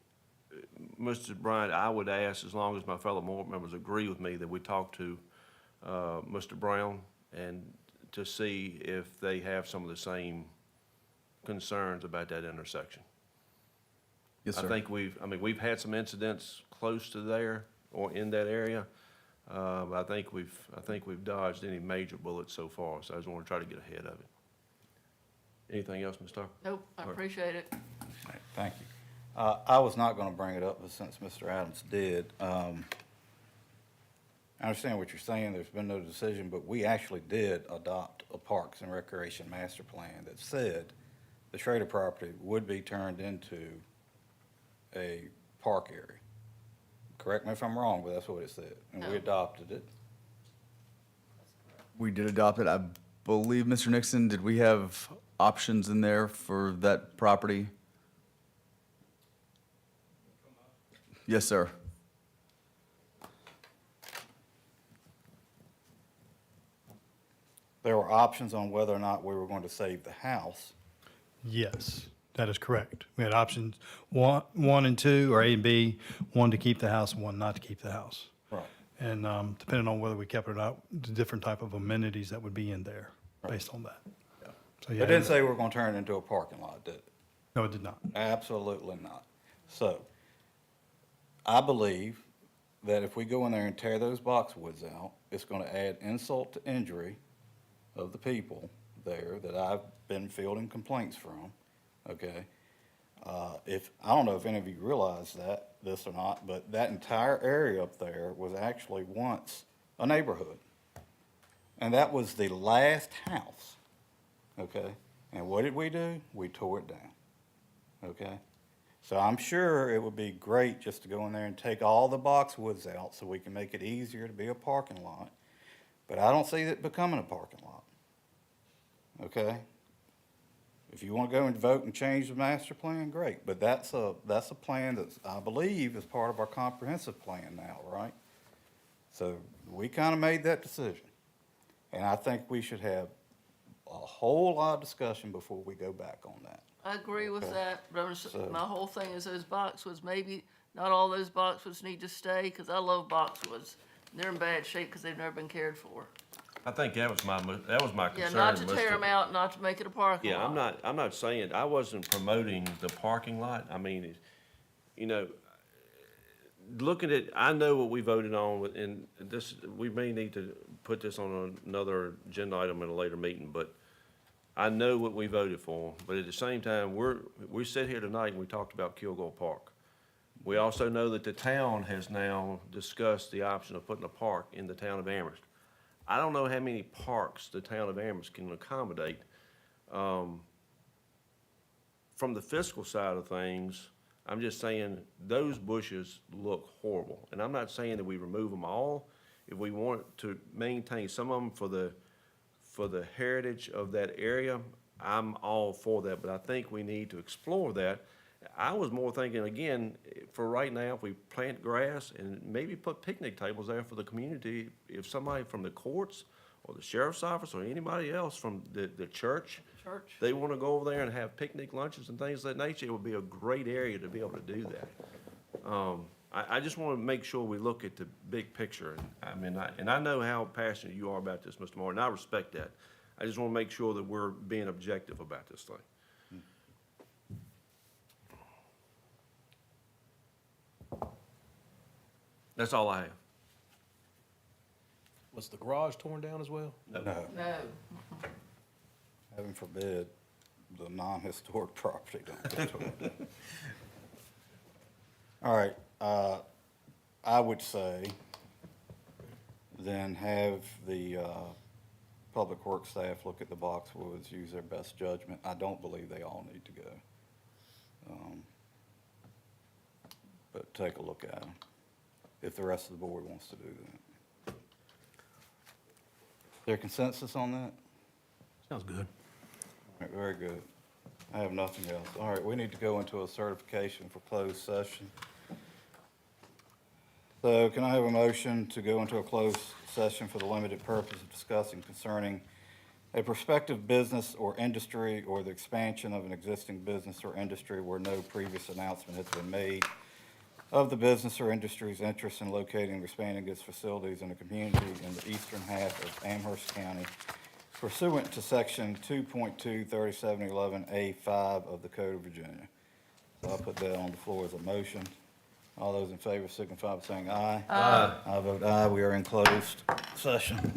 Mr. Bryant, I would ask, as long as my fellow board members agree with me, that we talk to Mr. Brown and to see if they have some of the same concerns about that intersection.
Yes, sir.
I think we've had some incidents close to there or in that area. But I think we've dodged any major bullets so far, so I just want to try to get ahead of it. Anything else, Ms. Tucker?
Nope, I appreciate it.
All right, thank you. I was not going to bring it up, but since Mr. Adams did, I understand what you're saying. There's been no decision, but we actually did adopt a Parks and Recreation Master Plan that said the Schrader property would be turned into a park area. Correct me if I'm wrong, but that's what it said, and we
No.
adopted it.
We did adopt it. I believe, Mr. Nixon, did we have options in there for that property? Yes, sir.
There were options on whether or not we were going to save the house.
Yes, that is correct. We had options one and two, or A and B, one to keep the house and one not to keep the house.
Right.
And depending on whether we kept it or not, the different type of amenities that would be in there based on that. So,
It
yeah,
didn't say we were going to turn it into a parking lot, did it?
No, it did not.
Absolutely not. So, I believe that if we go in there and tear those boxwoods out, it's going to add insult to injury of the people there that I've been fielding complaints from, okay? I don't know if any of you realize this or not, but that entire area up there was actually once a neighborhood. And that was the last house, okay? And what did we do? We tore it down, okay? So I'm sure it would be great just to go in there and take all the boxwoods out so we can make it easier to be a parking lot. But I don't see it becoming a parking lot, okay? If you want to go and vote and change the master plan, great. But that's a plan that I believe is part of our comprehensive plan now, right? So we kind of made that decision. And I think we should have a whole lot of discussion before we go back on that.
I agree with
Okay.
that, but
So-
my whole thing is those boxwoods, maybe not all those boxwoods need to stay, because I love boxwoods. They're in bad shape because they've never been cared for.
I think that was my concern.
Yeah, not to
was
tear them out, not to make it a parking lot.
Yeah, I'm not saying, I wasn't promoting the parking lot. I mean, you know, looking at, I know what we voted on, and this, we may need to put this on another agenda item in a later meeting, but I know what we voted for. But at the same time, we sit here tonight and we talked about Kilgore Park. We also know that the town has now discussed the option of putting a park in the town of Amherst. I don't know how many parks the town of Amherst can accommodate. From the fiscal side of things, I'm just saying those bushes look horrible. And I'm not saying that we remove them all. If we want to maintain some of them for the heritage of that area, I'm all for that. But I think we need to explore that. I was more thinking, again, for right now, if we plant grass and maybe put picnic tables there for the community, if somebody from the courts or the sheriff's office or anybody else from the church, they want to go over there and have picnic lunches and things of that nature, it would be a great area to be able to do that. I just want to make sure we look at the big picture. And I know how passionate you are about this, Mr. Martin. I respect that. I just want to make sure that we're being objective about this thing. That's all I have.
Was the garage torn down as well?
No.
No.
Heaven forbid, the non-historic property don't get torn down. All right, I would say then have the Public Works staff look at the boxwoods, use their best judgment. I don't believe they all need to go. But take a look at them, if the rest of the board wants to do that. Is there consensus on that?
Sounds good.
All right, very good. I have nothing else. All right, we need to go into a certification for closed session. So can I have a motion to go into a closed session for the limited purpose of discussing concerning a prospective business or industry or the expansion of an existing business or industry where no previous announcement has been made of the business or industry's interest in locating or expanding its facilities in a community in the eastern half of Amherst County pursuant to section 2.23711A5 of the Code of Virginia. So I'll put that on the floor as a motion. All those in favor signify by saying aye. Aye. I vote aye. We are in closed session.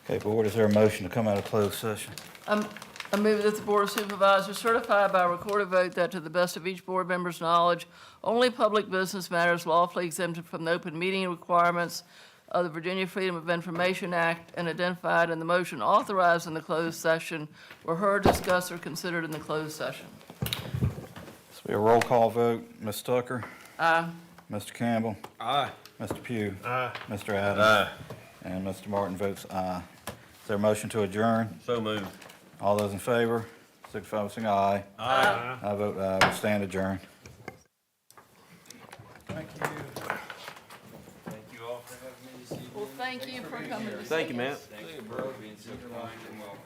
Okay, Board, is there a motion to come out of closed session?
I move that the Board of Supervisors certify by recorded vote that to the best of each board member's knowledge, only public business matters lawfully exempted from the open meeting requirements of the Virginia Freedom of Information Act and identified in the motion authorized in the closed session were heard, discussed, or considered in the closed session.
This will be a roll call vote. Ms. Tucker?
Aye.
Mr. Campbell?
Aye.
Mr. Pugh?
Aye.
Mr. Adams? And Mr. Martin votes aye. Is there a motion to adjourn?
So moved.
All those in favor, signify by saying aye. Aye. I vote aye. We stand adjourned.
Thank you.
Thank you all for having me this evening.
Well, thank you for coming this
Thank you,
evening.
man.
Thank you for being so kind and welcome.